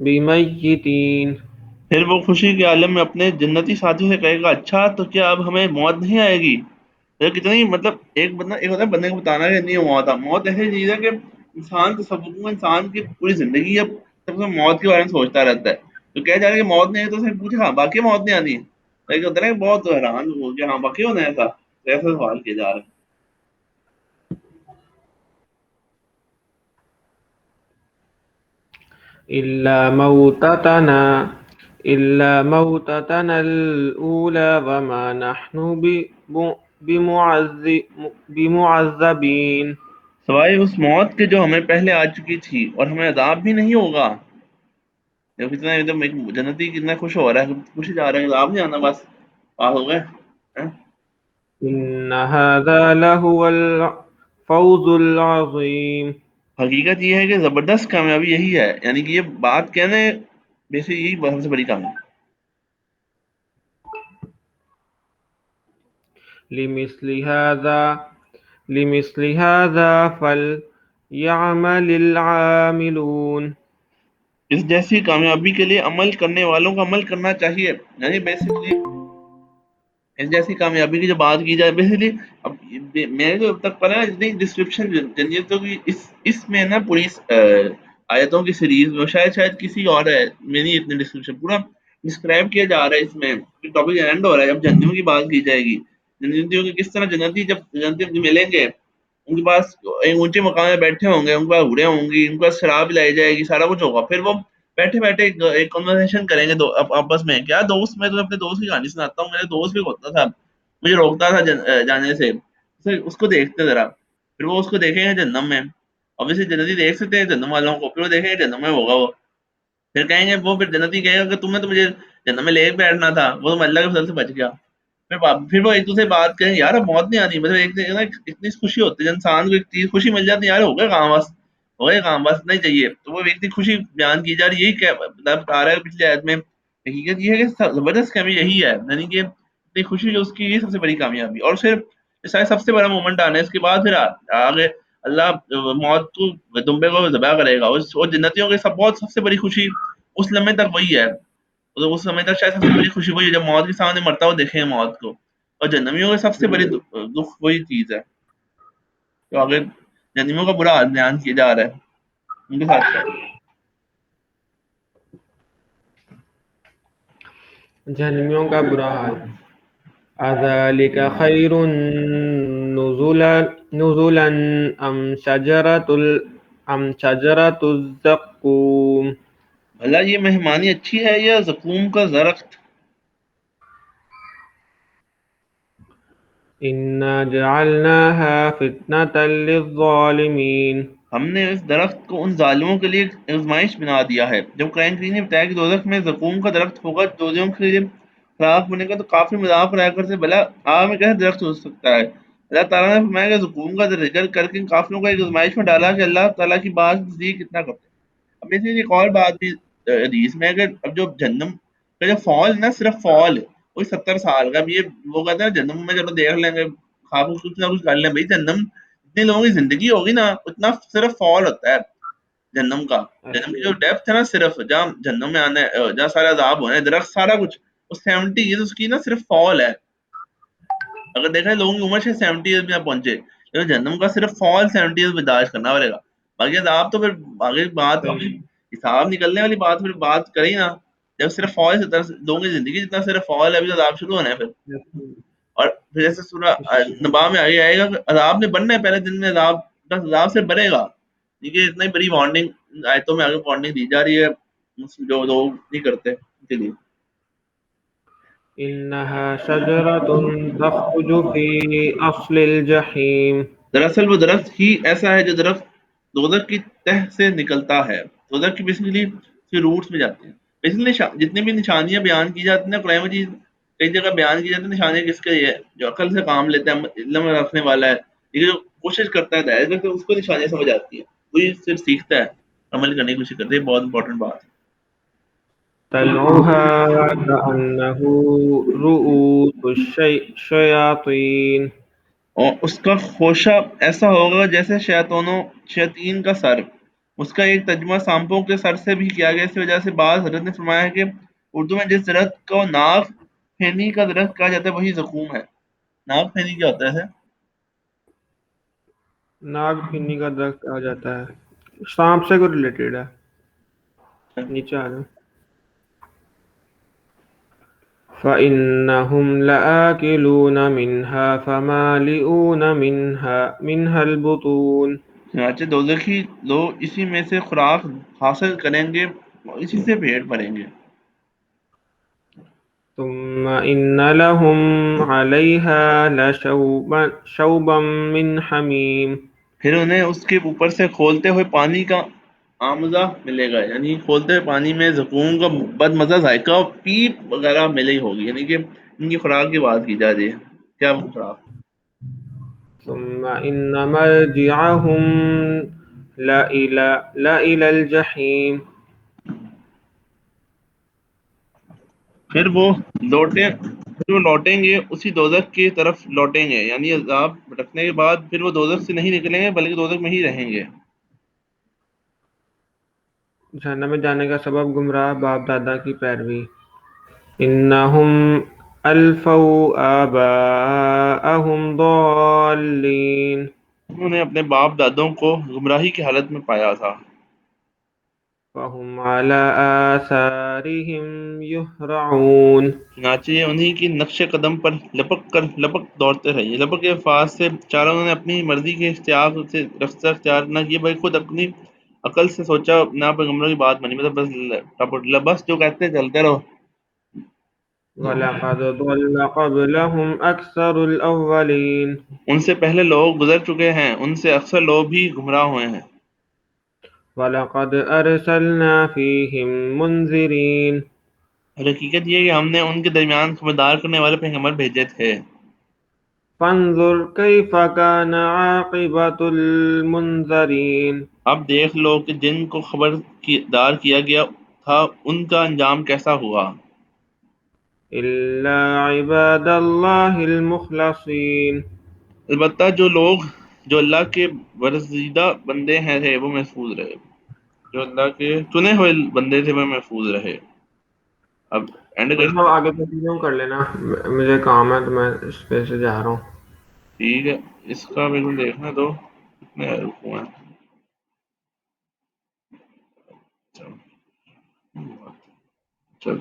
S2: بمیتین
S1: پھر وہ خوشی کے عالم میں اپنے جنتی ساتھی سے کہے گا اچھا تو کیا اب ہمیں موت نہیں آئے گی؟ یہ کتنی مطلب ایک بندہ، ایک ہوتا ہے بندے کو بتانا کہ نہیں موت موت ایسی چیز ہے کہ انسان تصور میں انسان کی پوری زندگی اب سب سے موت کے بارے میں سوچتا رہتا ہے. تو کہہ جا رہا ہے کہ موت نہیں ہے تو اسے پوچھا ہاں باقی موت نہیں آنی ہے. ایک ہوتا ہے نا کہ بہت حیران ہو گیا ہاں باقی ہونا ہے ایسا، ایسا سوال کیا جا رہا ہے.
S2: إلا موتتنا الأولى وما نحن بمعذبين
S1: سوائے اس موت کے جو ہمیں پہلے آ چکی تھی اور ہمیں عذاب بھی نہیں ہوگا. جب کتنا ایک دم ایک جنتی کتنا خوش ہو رہا ہے، خوش جا رہا ہے، عذاب نہیں آنا بس پاس ہو گئے. ہاں؟
S2: إن هذا لهو الفوز العظيم
S1: حقیقت یہ ہے کہ زبردست کامیابی یہی ہے. یعنی کہ یہ بات کہنے ویسے یہی سب سے بڑی کامیابی.
S2: لمثل هذا فليعمل العاملون
S1: اس جیسی کامیابی کے لیے عمل کرنے والوں کو عمل کرنا چاہیے. یعنی بیسکلی اس جیسی کامیابی کی جو بات کی جائے بیسکلی اب میں جو اب تک پڑھا اتنی ڈسکرپشن جنتوں کی اس میں نا پوری آیتوں کی سیریز میں شاید کسی اور ہے میں نہیں اتنی ڈسکرپشن پورا ڈسکرائب کیا جا رہا ہے. اس میں ٹاپک اینڈ ہو رہا ہے، اب جنتیوں کی بات کی جائے گی. جنتیوں کے کس طرح جنتی جب جنتی ملیں گے ان کے پاس ایک اونچے مقام میں بیٹھے ہوں گے، ان کے پاس ہوریں ہوں گی، ان کے پاس شراب لائی جائے گی، سارا کچھ ہوگا. پھر وہ بیٹھے بیٹھے ایک کنورسیشن کریں گے آپس میں. کیا دوست، میں تمہیں اپنے دوست کی کہانی سناتا ہوں. میرے دوست بھی ہوتا تھا، مجھے روکتا تھا جانے سے. اس کو دیکھتے ذرا، پھر وہ اس کو دیکھیں گے جہنم میں. obviously جنتی دیکھ سکتے ہیں جہنم والوں کو، پھر وہ دیکھیں گے جہنم میں ہوگا وہ. پھر کہیں گے وہ، پھر جنتی کہے گا کہ تم نے تو مجھے جہنم میں لے کے بیٹھنا تھا، وہ تو اللہ کے فضل سے بچ گیا. پھر وہ ایک دوسرے بات کریں یار اب موت نہیں آنی. مطلب ایک اتنی خوشی ہوتی ہے انسان کو، ایک چیز خوشی مل جاتی ہے یار ہو گئے کام بس، ہو گئے کام بس نہیں چاہیے. تو وہ اتنی خوشی بیان کی جا رہی ہے. یہی کیا بتا رہا ہے پچھلی آیت میں. حقیقت یہ ہے کہ زبردست کمی یہی ہے، یعنی کہ اتنی خوشی جو اس کی یہ سب سے بڑی کامیابی. اور پھر سب سے بڑا مومنٹ آنا ہے اس کے بعد. پھر آگے اللہ موت کو دمبے کو ذبح کرے گا. اور جنتیوں کے سب سے بڑی خوشی اس لمحے تک وہی ہے. تو اس سمے تک شاید سب سے بڑی خوشی وہی ہے جب موت کے سامنے مرتا ہوا دیکھیں موت کو. اور جہنمیوں کی سب سے بڑی دکھ وہی چیز ہے. تو آگے جہنمیوں کا برا حال بیان کیا جا رہا ہے، ان کے ساتھ کیا ہے.
S2: جہنمیوں کا برا حال. اذالک خیر نزلا ام شجرۃ الزقوم
S1: بھلا یہ مہمانی اچھی ہے یا زقوم کا درخت؟
S2: انا جعلناها فتنة للظالمین
S1: ہم نے اس درخت کو ان ظالموں کے لیے ایک آزمائش بنا دیا ہے. جب قرآن کریم نے بتایا کہ دوزخ میں زقوم کا درخت ہوگا دوزیوں کے لیے خوراک بنے گا تو کافی مذاق اڑا کر سے بلا آگ میں کیسے درخت ہو سکتا ہے. اللہ تعالیٰ نے فرمایا کہ زقوم کا ذکر کر کے کافروں کو ایک آزمائش میں ڈالا کہ اللہ تعالیٰ کی بات تصدیق کتنا کرتے ہیں. اب اس ایک اور بات بھی حدیث میں کہ اب جو جہنم کا جو فال ہے نا صرف فال ہے وہی 70 سال کا. اب یہ وہ کہتے ہیں جہنم میں چلو دیکھ لیں گے خواب کچھ نہ کچھ کر لیں بھائی جہنم جتنے لوگوں کی زندگی ہوگی نا اتنا صرف فال ہوتا ہے جہنم کا. جہنم کی
S2: اچھا.
S1: جو ڈیپتھ ہے نا صرف جہاں جہنم میں آنا ہے جہاں سارے عذاب ہونے ہیں درخت سارا کچھ وہ 70 ایئر اس کی نا صرف فال ہے. اگر دیکھا جائے لوگوں کی عمر سے 70 ایئر میں پہنچے تو جہنم کا صرف فال 70 ایئر برداشت کرنا پڑے گا. باقی عذاب تو پھر آگے بات ابھی
S2: صحیح.
S1: حساب نکلنے والی بات پھر بات کریں نا جب صرف فال سے لوگوں کی زندگی جتنا صرف فال ہے ابھی تو عذاب شروع ہونا ہے پھر. اور پھر جیسے سورہ نبا میں آگے آئے گا کہ عذاب نے بڑھنا ہے پہلے دن میں عذاب بس عذاب سے بڑھے گا. ٹھیک ہے اتنا ہی بڑی وارننگ آیتوں میں آگے وارننگ دی جا رہی ہے جو لوگ نہیں کرتے ان کے لیے.
S2: إنها شجرة تخرج في أصل الجحيم.
S1: دراصل وہ درخت ہی ایسا ہے جو درخت دوزخ کی تہ سے نکلتا ہے. دوزخ کی بیسیکلی اس کے روٹس میں جاتے ہیں. بیسیکلی جتنی بھی نشانیاں بیان کی جاتی ہیں نا قرآن مجید کئی جگہ بیان کی جاتی ہیں نشانیاں کس کے لیے جو عقل سے کام لیتا ہے علم رکھنے والا ہے لیکن جو کوشش کرتا ہے دائر کرتا ہے اس کو نشانیاں سمجھ آتی ہیں وہی صرف سیکھتا ہے عمل کرنے کی کوشش کرتا ہے. یہ بہت امپورٹنٹ بات ہے.
S2: طلعها كأنه رؤوس الشياطين.
S1: اور اس کا خوشہ ایسا ہوگا جیسے شیاطین کا سر. اس کا ایک ترجمہ سانپوں کے سر سے بھی کیا گیا. اس وجہ سے بعض حضرت نے فرمایا ہے کہ اردو میں جس درخت کو ناگ پھینی کا درخت کہا جاتا ہے وہی زقوم ہے. ناگ پھینی کیا ہوتا ہے
S2: ناگ پھینی کا درخت کہا جاتا ہے. سانپ سے کوئی ریلیٹڈ ہے.
S1: ایسے؟
S2: نیچے آ جاؤ. فإنهم لآكلون منها فمالئون منها البطون.
S1: چنانچہ دوزخی لوگ اسی میں سے خوراک حاصل کریں گے اور اسی سے پیٹ بھریں گے.
S2: ثم إن لهم عليها شوبا من حميم.
S1: پھر انہیں اس کے اوپر سے کھولتے ہوئے پانی کا آمزہ ملے گا یعنی کھولتے ہوئے پانی میں زقوم کا بد مزہ ذائقہ اور پیپ وغیرہ ملے ہوگی. یعنی کہ ان کی خوراک کی بات کی جا رہی ہے. کیا خوراک؟
S2: ثم إن مرجعهم لإلى الجحيم.
S1: پھر وہ لوٹیں گے اسی دوزخ کی طرف لوٹیں گے یعنی عذاب بھٹکنے کے بعد پھر وہ دوزخ سے نہیں نکلیں گے بلکہ دوزخ میں ہی رہیں گے.
S2: جہنم میں جانے کا سبب گمراہ باپ دادا کی پیروی. إنهم ألفوا آباءهم ضالين.
S1: انہوں نے اپنے باپ دادوں کو گمراہی کی حالت میں پایا تھا.
S2: فهم على آثارهم يهرعون.
S1: چنانچہ یہ انہی کی نقش قدم پر لپک دوڑتے رہے. یہ لپک کے الفاظ سے چاروں انہوں نے اپنی مرضی کے اختیار سے رخصت اختیار نہ کیے بلکہ خود اپنی عقل سے سوچا نہ پیغمبروں کی بات مانی مطلب بس جو کہتے ہیں چلتے رہو.
S2: وَلَقَدْ ضَلَّ قَبْلَهُمْ أَكْثَرُ الْأَوَّلِينَ.
S1: ان سے پہلے لوگ گزر چکے ہیں ان سے اکثر لوگ بھی گمراہ ہوئے ہیں.
S2: وَلَقَدْ أَرْسَلْنَا فِيهِمْ مُنذِرِينَ.
S1: اور حقیقت یہ ہے کہ ہم نے ان کے درمیان خبردار کرنے والے پیغمبر بھیجے تھے.
S2: فانظر كيف كان عاقبة المنذرين.
S1: اب دیکھ لو کہ جن کو خبردار کیا گیا تھا ان کا انجام کیسا ہوا.
S2: إلا عباد الله المخلصين.
S1: البتہ جو لوگ جو اللہ کے برگزیدہ بندے ہیں تھے وہ محفوظ رہے. جو اللہ کے چنے ہوئے بندے تھے وہ محفوظ رہے. اب اینڈ کر
S2: مطلب آگے کنٹینیو کر لینا. مجھے کام ہے تو میں اس پہ سے جا رہا ہوں.
S1: ٹھیک ہے اس کا میرے کو دیکھنا دو کتنے رکو ہیں. چل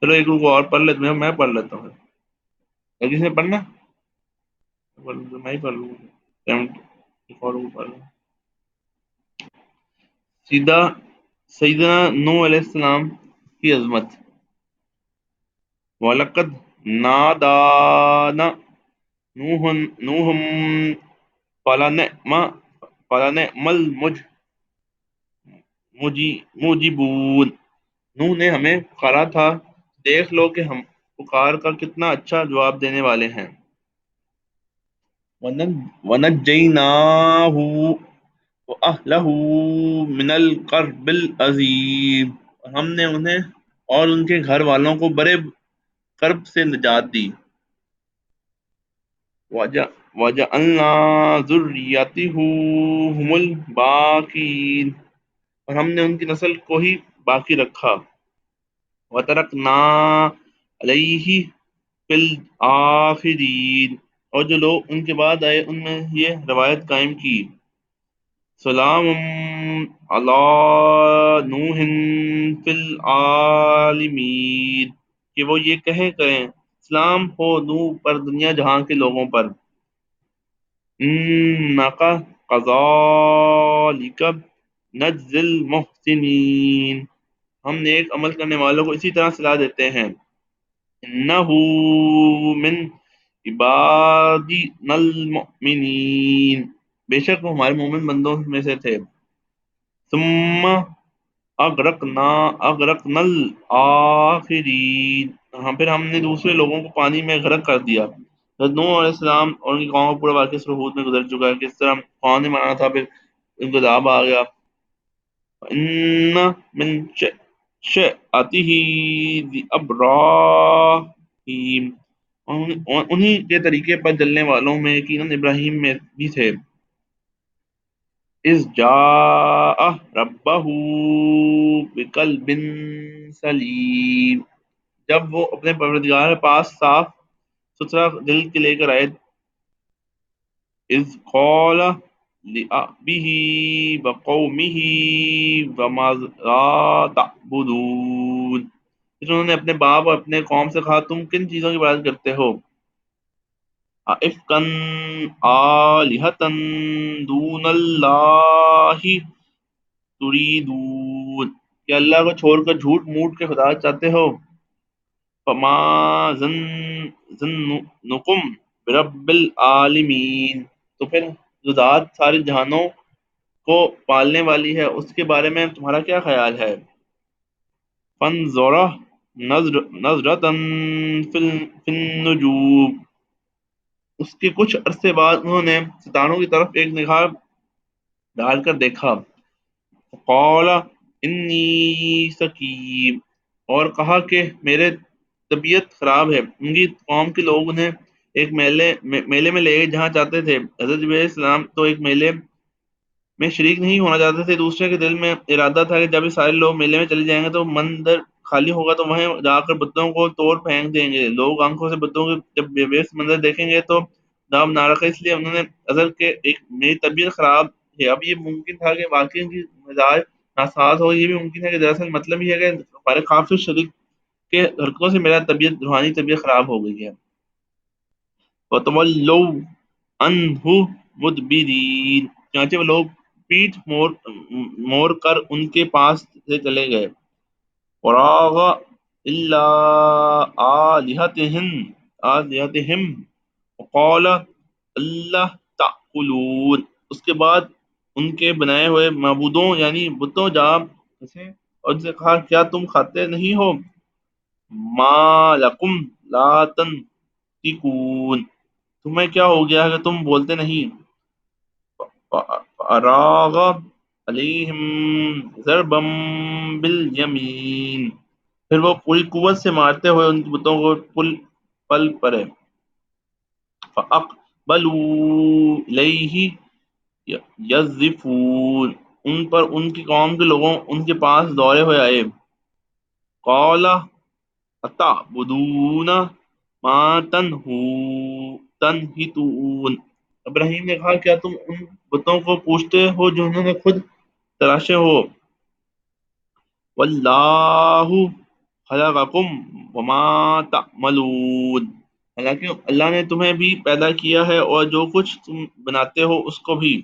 S1: چلو ایک رکو اور پڑھ لیتے ہیں میں پڑھ لیتا ہوں. کسی نے پڑھنا میں ہی پڑھ لوں گا. سیدھا سیدنا نوح علیہ السلام کی عظمت. وَلَقَدْ نَادَانَا نُوحٌ فَلَنِعْمَ قال نعم مجیبون، نوح نے ہمیں پکارا تھا، دیکھ لو کہ ہم پکار کر کتنا اچھا جواب دینے والے ہیں۔ وَنَجَّيْنَاهُ وَأَهْلَهُ مِنَ الْكَرْبِ الْعَظِيمِ، اور ہم نے انہیں اور ان کے گھر والوں کو بڑے کرب سے نجات دی۔ وَجَعَلْنَا ذُرِّيَّتَهُ هُمُ الْبَاقِينَ، اور ہم نے ان کی نسل کو ہی باقی رکھا۔ وَتَرَكْنَا عَلَيْهِ فِي الْآخِرِينَ، اور جو لوگ ان کے بعد آئے ان میں یہ روایت قائم کی، سلام علی نوح فی العالمین، کہ وہ یہ کہیں کریں سلام ہو نوح پر دنیا جہاں کے لوگوں پر۔ اِنَّا کَذَالِکَ نَجْزِی الْمُحْسِنِین، ہم نیک عمل کرنے والوں کو اسی طرح صلاح دیتے ہیں۔ اِنَّہُ مِنْ عِبَادِنَا الْمُؤْمِنِین، بے شک وہ ہمارے مومن بندوں میں سے تھے۔ ثم اغرقنا الآخرین، ہاں پھر ہم نے دوسرے لوگوں کو پانی میں غرق کر دیا۔ حضرت نوح علیہ السلام اور ان کی قوم کا پورا واقعہ سورہ ہود میں گزر چکا ہے، کس طرح قوم نے مانا تھا، پھر ان کو عذاب آ گیا۔ وَإِنَّ مِن شِیعَتِهِ لِإِبْرَاہِیم، انہی کے طریقے پر چلنے والوں میں یقیناً ابراہیم میں بھی تھے۔ اذ جاء ربہ بقلب سلیم، جب وہ اپنے پروردگار کے پاس صاف ستھرا دل کے لے کر آئے۔ اذ قال لأبیہ وقومہ وماذا تعبدون، پھر انہوں نے اپنے باپ اور اپنے قوم سے کہا تم کن چیزوں کی عبادت کرتے ہو؟ أَئِفْكًا آلِهَةً دُونَ اللَّهِ تُرِيدُونَ، کہ اللہ کو چھوڑ کر جھوٹ موٹ کے خدا چاہتے ہو؟ فَمَا ظَنُّكُم بِرَبِّ الْعَالَمِينَ، تو پھر جو ذات سارے جہانوں کو پالنے والی ہے اس کے بارے میں تمہارا کیا خیال ہے؟ فَانظُرْ نَظْرَةً فِي النُّجُومِ، اس کے کچھ عرصے بعد انہوں نے ستاروں کی طرف ایک نگاہ ڈال کر دیکھا۔ قال انی سقیم، اور کہا کہ میرے طبیعت خراب ہے۔ ان کی قوم کے لوگ انہیں ایک میلے میں لے گئے جہاں چاہتے تھے۔ حضرت جبرائیل علیہ السلام تو ایک میلے میں شریک نہیں ہونا چاہتے تھے، دوسرے کے دل میں ارادہ تھا کہ جب یہ سارے لوگ میلے میں چلے جائیں گے تو مندر خالی ہوگا تو وہیں جا کر بتوں کو توڑ پھینک دیں گے۔ لوگ آنکھوں سے بتوں کے جب بے بس منظر دیکھیں گے تو دام نہ رکھا، اس لیے انہوں نے عزل کے ایک میری طبیعت خراب ہے۔ اب یہ ممکن تھا کہ واقعی ان کی مزاج ناساز ہو، یہ بھی ممکن ہے کہ دراصل مطلب یہ ہے کہ ہمارے کافر شریک کے حرکتوں سے میرا روحانی طبیعت خراب ہو گئی ہے۔ وَتَوَلَّوْا عَنْهُ مُدْبِرِينَ، چنانچہ وہ لوگ پیٹھ موڑ کر ان کے پاس سے چلے گئے۔ وَرَاغَ إِلَّا آلِهَتِهِمْ وَقَالَ اللہ تَأْكُلُونَ، اس کے بعد ان کے بنائے ہوئے معبودوں یعنی بتوں جا پھنسے اور ان سے کہا کیا تم کھاتے نہیں ہو؟ ما لکم لا تنطقون، تمہیں کیا ہو گیا ہے کہ تم بولتے نہیں؟ فَأَرَاغَ عَلَيْهِمْ ضَرْبًا بِالْيَمِينِ، پھر وہ پوری قوت سے مارتے ہوئے ان بتوں کو پل پڑے۔ فَأَقْبَلُوا إِلَيْهِ یزفون، ان پر ان کی قوم کے لوگوں ان کے پاس دوڑے ہوئے آئے۔ قَالَ أَتَعْبُدُونَ مَا تَنْحِتُونَ، ابراہیم نے کہا کیا تم ان بتوں کو پوجتے ہو جو انہوں نے خود تراشے ہو؟ وَاللَّهُ خَلَقَكُمْ وَمَا تَعْمَلُونَ، حالانکہ اللہ نے تمہیں بھی پیدا کیا ہے اور جو کچھ تم بناتے ہو اس کو بھی۔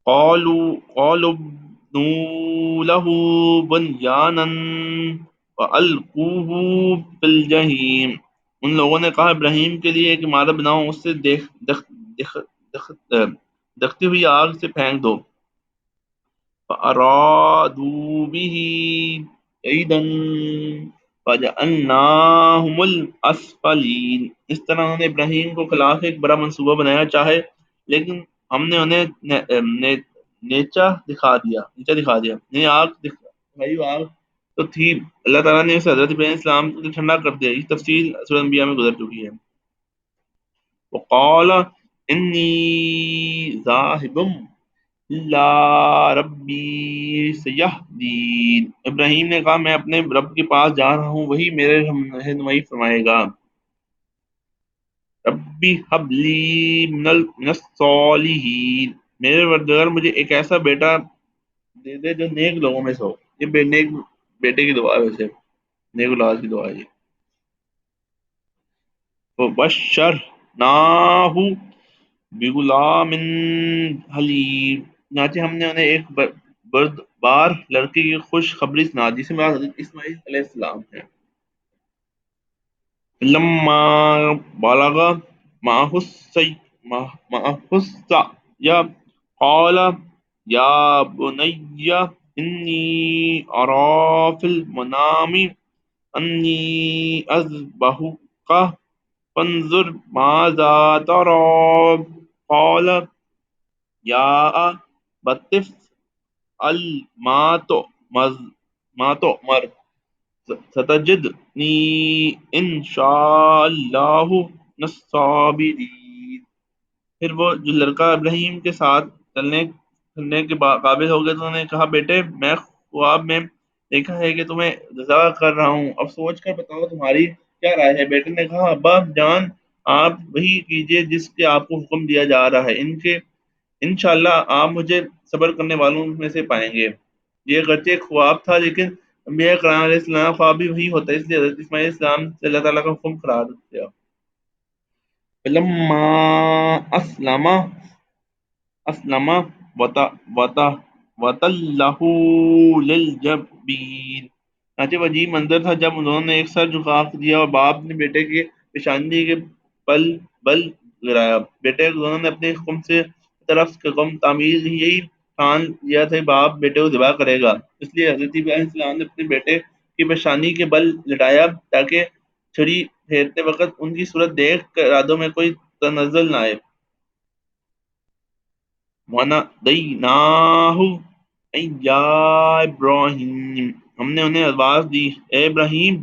S1: قَالُوا ابْنُوا لَهُ بُنْيَانًا فَأَلْقُوهُ فِي الْجَحِيمِ، ان لوگوں نے کہا ابراہیم کے لیے ایک عمارت بناؤ، اس سے دکھتی ہوئی آگ سے پھینک دو۔ فَأَرَادُوا بِهِ كَيْدًا فَجَعَلْنَاهُمُ الْأَسْفَلِينَ۔ اس طرح انہوں نے ابراہیم کو خلاف ایک بڑا منصوبہ بنایا چاہے، لیکن ہم نے انہیں نیچا دکھا دیا یعنی آگ دکھائی آگ تو تھی۔ اللہ تعالیٰ نے اسے حضرت ابراہیم السلام کو ٹھنڈا کر دیا۔ یہ تفصیل سورہ انبیاء میں گزر چکی ہے۔ وقال انی ذاہب الا ربی سیہدین۔ ابراہیم نے کہا میں اپنے رب کے پاس جا رہا ہوں، وہی میرے رہنمائی فرمائے گا۔ ربی حب لی من الصالحین، میرے پروردگار مجھے ایک ایسا بیٹا دے دے جو نیک لوگوں میں سے ہو۔ یہ نیک بیٹے کی دعا ہے، ویسے نیک اولاد کی دعا ہے یہ۔ وبشرناہ بغلام حلیم، چنانچہ ہم نے انہیں ایک بردبار لڑکے کی خوش خبری سنا دی، جس میں حضرت اسماعیل علیہ السلام ہیں۔ لما بلغ معه السعي قال یا بنی انی ارى في المنام انی اذبحک فانظر ماذا ترى قال یا ابت افعل ما تؤمر ستجدنی ان شاء اللہ من الصابرین۔ پھر وہ جو لڑکا ابراہیم کے ساتھ چلنے پھرنے کے قابل ہو گیا تو انہوں نے کہا بیٹے میں خواب میں دیکھا ہے کہ تمہیں ذبح کر رہا ہوں، اب سوچ کر بتاؤ تمہاری کیا رائے ہے؟ بیٹے نے کہا ابا جان آپ وہی کیجئے جس کے آپ کو حکم دیا جا رہا ہے، انشاءاللہ آپ مجھے صبر کرنے والوں میں سے پائیں گے۔ یہ اگرچہ ایک خواب تھا، لیکن انبیاء کرام علیہ السلام خواب بھی وہی ہوتا ہے، اس لیے حضرت اسماعیل علیہ السلام سے اللہ تعالیٰ کا حکم قرار دیا۔ فلما اسلم وتلہ للجبین، چنانچہ وہ عجیب منظر تھا جب انہوں نے ایک سر جھکا دیا اور باپ نے بیٹے کے پیشانی کے بل گرایا۔ بیٹے دونوں نے اپنے حکم سے طرف قوم تعمیر یہی ٹھان لیا تھا کہ باپ بیٹے کو ذبح کرے گا، اس لیے حضرت ابراہیم علیہ السلام نے اپنے بیٹے کی پیشانی کے بل لٹایا تاکہ چھری پھیرتے وقت ان کی صورت دیکھ کر ارادوں میں کوئی تنزل نہ آئے۔ وَنَدَيْنَاهُ أَن يَا إِبْرَاهِيمُ، ہم نے انہیں آواز دی اے ابراہیم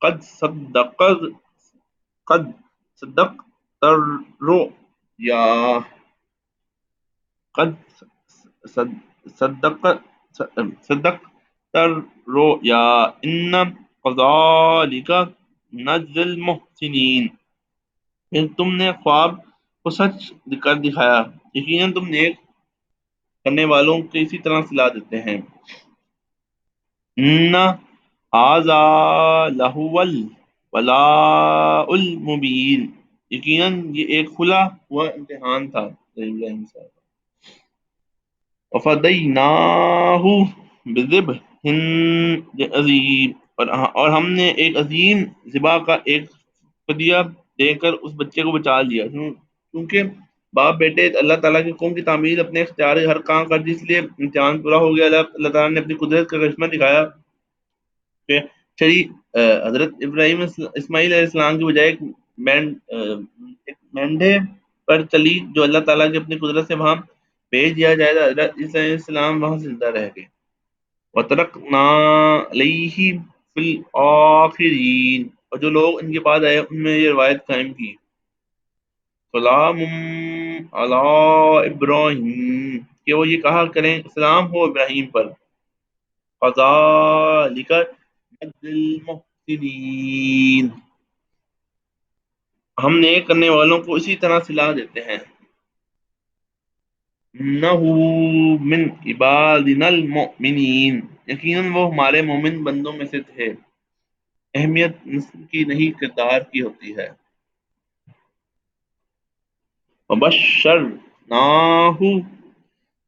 S1: قد صدقت الرؤیا، قد صدقت الرؤیا انا كذلك نجزی المحسنین، پھر تم نے خواب کو سچ کر دکھایا، یقیناً تم نیک کرنے والوں کو اسی طرح صلا دیتے ہیں۔ ان ھذا لھو البلاء المبین، یقیناً یہ ایک کھلا ہوا امتحان تھا۔ وفدیناہ بذبح عظیم، اور ہم نے ایک عظیم ذبح کا ایک فدیہ دے کر اس بچے کو بچا لیا، کیونکہ باپ بیٹے اللہ تعالیٰ کے حکم کی تعمیل اپنے اختیار سے ہر کام کر دی، اس لیے امتحان پورا ہو گیا۔ اللہ تعالیٰ نے اپنی قدرت کا کرشمہ دکھایا کہ چھری حضرت ابراہیم اسماعیل علیہ السلام کی بجائے ایک مینڈھے پر چلی، جو اللہ تعالیٰ کی اپنی قدرت سے وہاں بھیج دیا جائے گا۔ حضرت عیسیٰ علیہ السلام وہاں زندہ رہ گئے۔ وَتَرَكْنَا عَلَيْهِ فِي الْآخِرِينَ، اور جو لوگ ان کے بعد آئے ان میں یہ روایت قائم کی، سلام علی ابراہیم، کہ وہ یہ کہا کریں سلام ہو ابراہیم پر، فَذَلِكَ نَجْزِي الْمُحْسِنِينَ، ہم نیک کرنے والوں کو اسی طرح صلا دیتے ہیں۔ انہ من عبادنا المؤمنین، یقیناً وہ ہمارے مومن بندوں میں سے تھے۔ اہمیت نسل کی نہیں کردار کی ہوتی ہے۔ وبشرناہ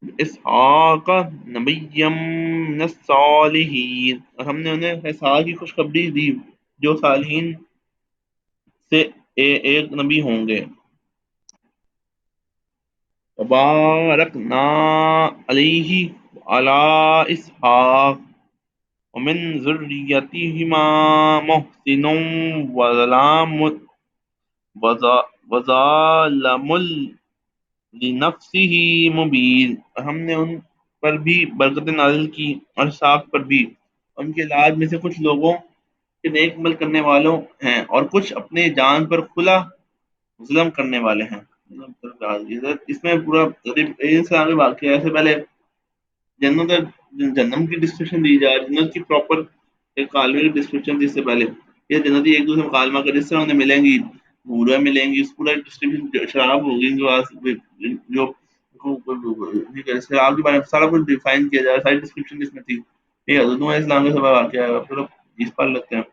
S1: باسحاق نبیا من الصالحین، اور ہم نے انہیں اسحاق کی خوشخبری دی جو صالحین سے ایک نبی ہوں گے۔ وبارکنا علیہ وعلی اسحاق ومن ذریتہما محسن وظلام وظالم لنفسہ مبین، اور ہم نے ان پر بھی برکتیں نازل کی اور اسحاق پر بھی، ان کے علاج میں سے کچھ لوگوں کے نیک عمل کرنے والوں ہیں اور کچھ اپنے جان پر کھلا ظلم کرنے والے ہیں۔ اس میں پورا انسان کا واقعہ ہے۔ ایسے پہلے جنت جنم کی ڈسکرپشن دی جائے، جنت کی پراپر ایک عالمی کی ڈسکرپشن دی، اس سے پہلے یہ جنتی ایک دوسرے مکالمہ کر جس طرح انہیں ملیں گی، بورا ملیں گی، اس پورا ڈسکرپشن شراب ہوگی جو شراب کے بارے میں سارا کچھ ڈیفائن کیا جائے، ساری ڈسکرپشن اس میں تھی۔ یہ حضرت عمر اسلام کا سبب واقعہ ہے، پھر اس پر لگتے ہیں۔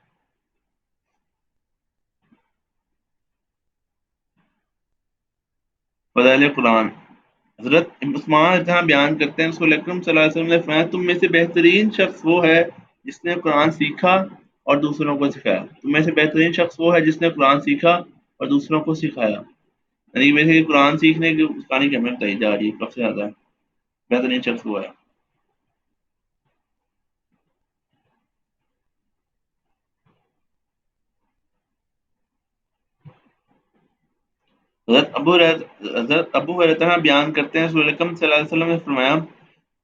S1: فضائل قرآن، حضرت عثمان جہاں بیان کرتے ہیں، رسول اکرم صلی اللہ علیہ وسلم نے فرمایا تم میں سے بہترین شخص وہ ہے جس نے قرآن سیکھا اور دوسروں کو سکھایا۔ تم میں سے بہترین شخص وہ ہے جس نے قرآن سیکھا اور دوسروں کو سکھایا، یعنی ویسے قرآن سیکھنے کی سکھانے کی ہمیں بتائی جا رہی ہے کب سے زیادہ بہترین شخص وہ ہے۔ حضرت ابو ہریرہ بیان کرتے ہیں، رسول اکرم صلی اللہ علیہ وسلم نے فرمایا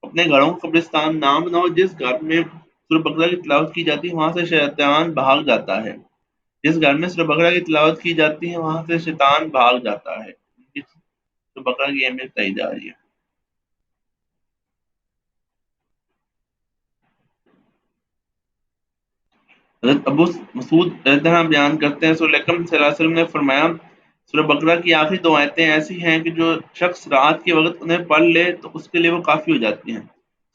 S1: اپنے گھروں کو قبرستان نام بناؤ، جس گھر میں سورہ بقرہ کی تلاوت کی جاتی ہے وہاں سے شیطان بھاگ جاتا ہے، جس گھر میں سورہ بقرہ کی تلاوت کی جاتی ہے وہاں سے شیطان بھاگ جاتا ہے۔ سورہ بقرہ کی اہمیت بتائی جا رہی ہے۔ حضرت ابو مسعود رضی اللہ عنہ بیان کرتے ہیں، رسول اکرم صلی اللہ علیہ وسلم نے فرمایا سورہ بقرہ کی آخری دو آیتیں ایسی ہیں کہ جو شخص رات کے وقت انہیں پڑھ لے تو اس کے لیے وہ کافی ہو جاتی ہیں۔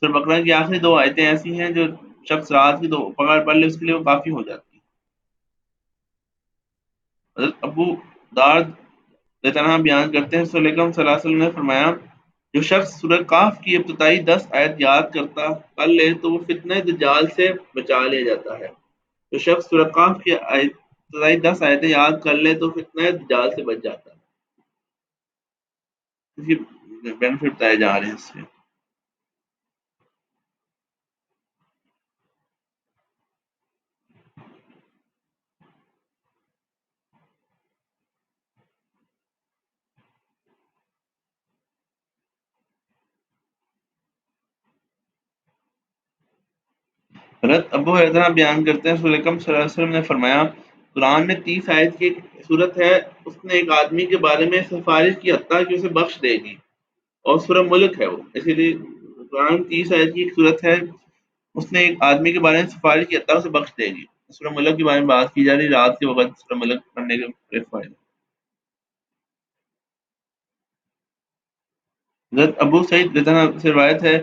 S1: سورہ بقرہ کی آخری دو آیتیں ایسی ہیں جو شخص رات کی دو پڑھ لے اس کے لیے وہ کافی ہو جاتی ہیں۔ حضرت ابو دارد رضی اللہ عنہ بیان کرتے ہیں، رسول اکرم صلی اللہ علیہ وسلم نے فرمایا جو شخص سورہ کاف کی ابتدائی 10 آیت یاد کر لے تو وہ فتنہ دجال سے بچا لیا جاتا ہے۔ جو شخص سورہ کہف کی ابتدائی 10 آیتیں یاد کر لے تو فتنہ دجال سے بچ جاتا ہے۔ اس کی بینیفٹ بتائے جا رہے ہیں اس سے۔ حضرت ابو ہریرہ بیان کرتے ہیں، رسول اکرم صلی اللہ علیہ وسلم نے فرمایا قرآن میں 30 آیت کی ایک صورت ہے، اس نے ایک آدمی کے بارے میں سفارش کی حتیٰ کہ اسے بخش دے گی، اور سورہ ملک ہے وہ، اسی لیے قرآن 30 آیت کی ایک صورت ہے، اس نے ایک آدمی کے بارے میں سفارش کی حتیٰ اسے بخش دے گی۔ سورہ ملک کے بارے میں بات کی جا رہی رات کے وقت سورہ ملک پڑھنے کے بڑے فائدے۔ حضرت ابو سعید رضی اللہ عنہ سے روایت ہے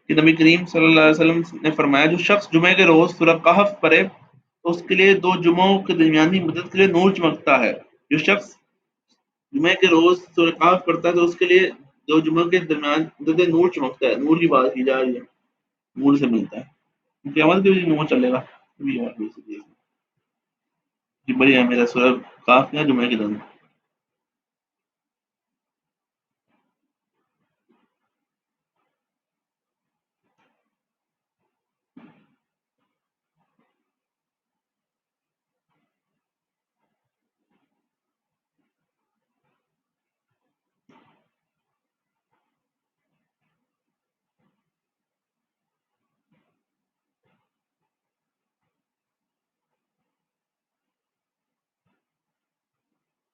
S1: کہ نبی کریم صلی اللہ علیہ وسلم نے فرمایا جو شخص جمعے کے روز سورہ کہف پڑھے تو اس کے لیے 2 جمعوں کے درمیانی مدت کے لیے نور چمکتا ہے۔ جو شخص جمعے کے روز سورہ کہف پڑھتا ہے تو اس کے لیے 2 جمعوں کے درمیان مدت میں نور چمکتا ہے۔ نور کی بات کی جا رہی ہے، نور سے ملتا ہے، قیامت کے بھی نور چلے گا۔ یہ بڑی اہمیت ہے سورہ کہف کا جمعے کے دن۔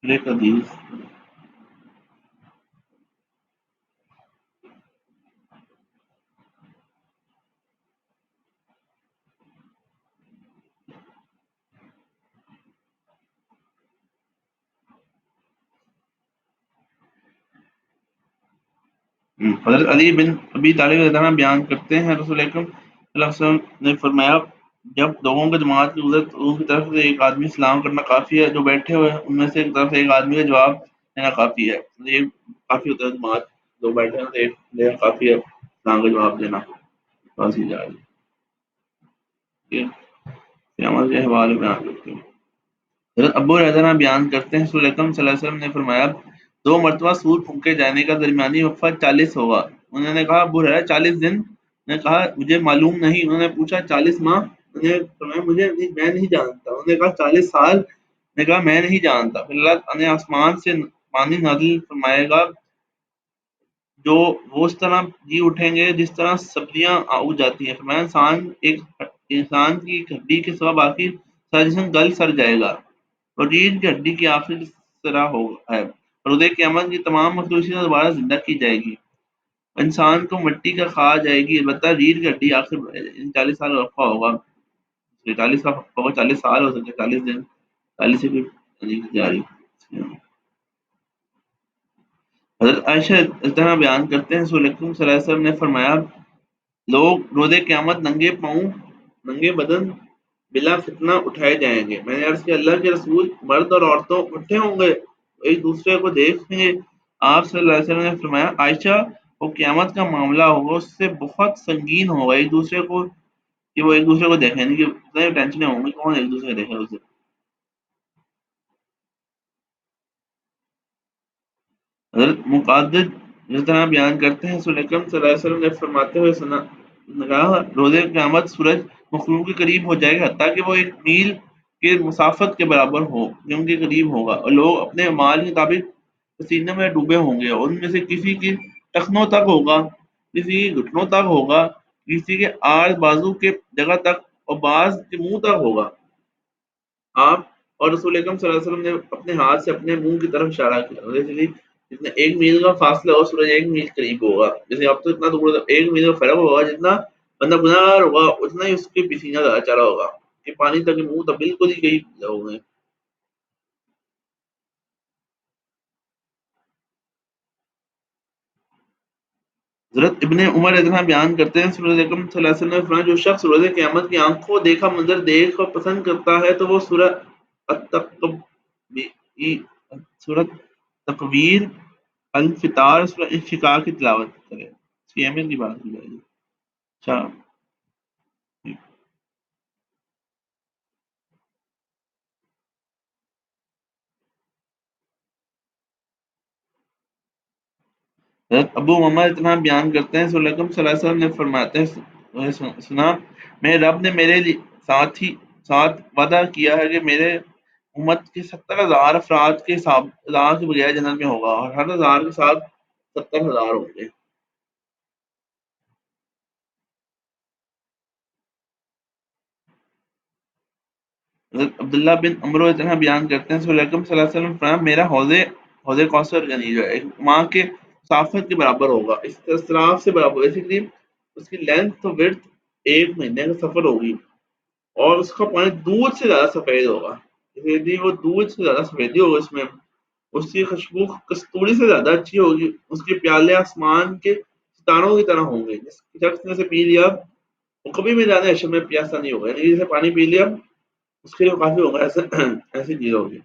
S1: ایک حدیث حضرت علی بن ابی طالب رضی اللہ عنہ بیان کرتے ہیں، رسول اکرم صلی اللہ علیہ وسلم نے فرمایا جب لوگوں کے جماعت کی گزرت ان کی طرف سے ایک آدمی سلام کرنا کافی ہے، جو بیٹھے ہوئے ہیں ان میں سے ایک طرف سے ایک آدمی کا جواب دینا کافی ہے۔ یہ کافی ہوتا ہے، جماعت لوگ بیٹھے ہیں تو ایک دینا کافی ہے، سلام کا جواب دینا کافی جا رہی ہے۔ قیامت کے حوالے بیان کرتے ہیں۔ حضرت ابو ہریرہ بیان کرتے ہیں، رسول اکرم صلی اللہ علیہ وسلم نے فرمایا 2 مرتبہ سور پھونکے جانے کا درمیانی وقفہ 40 ہوگا۔ انہوں نے کہا ابو ہریرہ 40 دن؟ نے کہا مجھے معلوم نہیں۔ انہوں نے پوچھا 40 ماہ؟ انہوں نے فرمایا میں نہیں جانتا۔ انہوں نے کہا 40 سال؟ نے کہا میں نہیں جانتا۔ پھر اللہ نے آسمان سے پانی نازل فرمائے گا جو وہ اس طرح جی اٹھیں گے جس طرح سبزیاں اگ جاتی ہیں۔ فرمایا انسان کی ایک ہڈی کے سوا باقی سارا جسم گل سڑ جائے گا اور ریڑھ کی ہڈی کی آخری طرح ہے۔ روز قیامت کی تمام مخلوق اسی طرح دوبارہ زندہ کی جائے گی۔ انسان کو مٹی کا کھا جائے گی، البتہ ریڑھ کی ہڈی آخر 40 سال وقفہ ہوگا۔ 40 کا وقفہ ہوگا، 40 سال ہو سکتے، 40 دن، 40 سے بھی جاری۔ حضرت عائشہ اتنا بیان کرتے ہیں رسول اکرم صلی اللہ علیہ وسلم نے فرمایا لوگ روز قیامت ننگے پاؤں ننگے بدن بلا فتنہ اٹھائے جائیں گے۔ میں نے عرض کیا اللہ کے رسول، مرد اور عورتوں اٹھے ہوں گے، ایک دوسرے کو دیکھیں گے؟ آپ صلی اللہ علیہ وسلم نے فرمایا عائشہ، وہ قیامت کا معاملہ ہوگا اس سے بہت سنگین ہوگا ایک دوسرے کو، کہ وہ ایک دوسرے کو دیکھیں، یعنی کہ اتنے ٹینشنیں ہوں گی کون ایک دوسرے کو دیکھے اسے۔ حضرت مقدد جس طرح بیان کرتے ہیں رسول اکرم صلی اللہ علیہ وسلم نے فرماتے ہوئے سنا کہا روز قیامت سورج مخلوق کے قریب ہو جائے گا حتیٰ کہ وہ 1 میل کے مسافت کے برابر ہو، یہ ان کے قریب ہوگا، اور لوگ اپنے مال کے مطابق پسینے میں ڈوبے ہوں گے، اور ان میں سے کسی کی ٹخنوں تک ہوگا، کسی کی گھٹنوں تک ہوگا، کسی کے آڑ بازو کے جگہ تک، اور بعض کے منہ تک ہوگا۔ آپ اور رسول اکرم صلی اللہ علیہ وسلم نے اپنے ہاتھ سے اپنے منہ کی طرف اشارہ کیا، جیسے جتنا 1 میل کا فاصلہ ہو سورج 1 میل قریب ہوگا، جیسے اب تو اتنا دور 1 میل کا فرق ہوگا، جتنا بندہ گناہ گار ہوگا اتنا ہی اس کے پسینہ زیادہ چڑھا ہوگا کہ پانی تک منہ تک بالکل ہی قریب ہو گئے۔ حضرت ابن عمر اتنا بیان کرتے ہیں رسول اکرم صلی اللہ علیہ وسلم نے فرمایا جو شخص روز قیامت کی آنکھوں دیکھا منظر دیکھ کر پسند کرتا ہے تو وہ سورت تقویر، الفطار، سورہ انشقاق کی تلاوت کرے، اس کی اہمیت کی بات کی جائے گی۔ اچھا، حضرت ابو محمد اتنا بیان کرتے ہیں رسول اکرم صلی اللہ علیہ وسلم نے فرماتے ہیں سنا میرے رب نے میرے ساتھ وعدہ کیا ہے کہ میرے امت کے 70,000 افراد کے حساب کے بغیر جنت میں ہوگا، اور ہر 1000 کے ساتھ 70,000 ہوں گے۔ حضرت عبداللہ بن عمرو اتنا بیان کرتے ہیں رسول اکرم صلی اللہ علیہ وسلم نے فرمایا میرا حوض کوثر یعنی جو ہے ایک ماں کے مسافت کے برابر ہوگا، اس اسراف سے برابر، بیسیکلی اس کی لینتھ تو ورتھ 1 مہینے کا سفر ہوگی، اور اس کا پانی دودھ سے زیادہ سفید ہوگا، یعنی وہ دودھ سے زیادہ سفیدی ہوگا اس میں، اس کی خوشبو کستوری سے زیادہ اچھی ہوگی، اس کے پیالے آسمان کے ستاروں کی طرح ہوں گے، جس شخص نے اسے پی لیا وہ کبھی بھی زیادہ عشق میں پیاسا نہیں ہوگا، یعنی جسے پانی پی لیا اس کے لیے کافی ہوگا، ایسی چیز ہوگی۔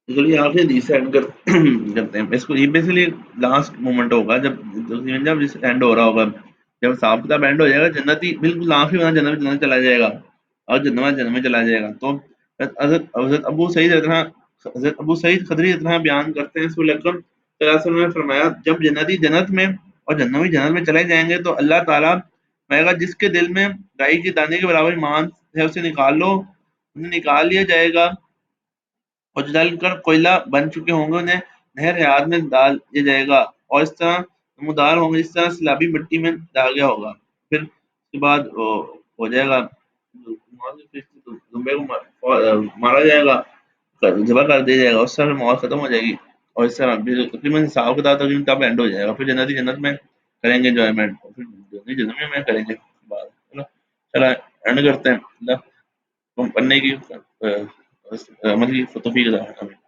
S1: چلیے آخری حدیث سے اینڈ کرتے ہیں اس کو، یہ بیسیکلی لاسٹ مومنٹ ہوگا جب اینڈ ہو رہا ہوگا، جب صاحب کتاب اینڈ ہو جائے گا، جنتی بالکل آخری بندہ جنت چلا جائے گا، اور جنت میں چلا جائے گا، تو حضرت ابو سعید خدری اتنا بیان کرتے ہیں رسول اکرم صلی اللہ علیہ وسلم نے فرمایا جب جنتی جنت میں اور جہنمی جنت میں چلے جائیں گے تو اللہ تعالیٰ کہے گا جس کے دل میں رائی کے دانے کے برابر ایمان ہے اسے نکال لو، انہیں نکال لیا جائے گا، اور جو ڈال کر کوئلہ بن چکے ہوں گے انہیں نہر حیات میں ڈال دیا جائے گا، اور اس طرح نمودار ہوں گے جس طرح سیلابی مٹی میں ڈال گیا ہوگا، پھر اس کے بعد ہو جائے گا، دمبے کو مارا جائے گا، ذبح کر دیا جائے گا، اس طرح موت ختم ہو جائے گی، اور اس طرح تقریباً حساب کتاب تقریباً تب اینڈ ہو جائے گا، پھر جنتی جنت میں کریں گے انجوائمنٹ، اور پھر جنت میں کریں گے بعد، چلو اینڈ کرتے ہیں، اللہ پڑھنے کی عمل کی توفیق عطا فرمائے۔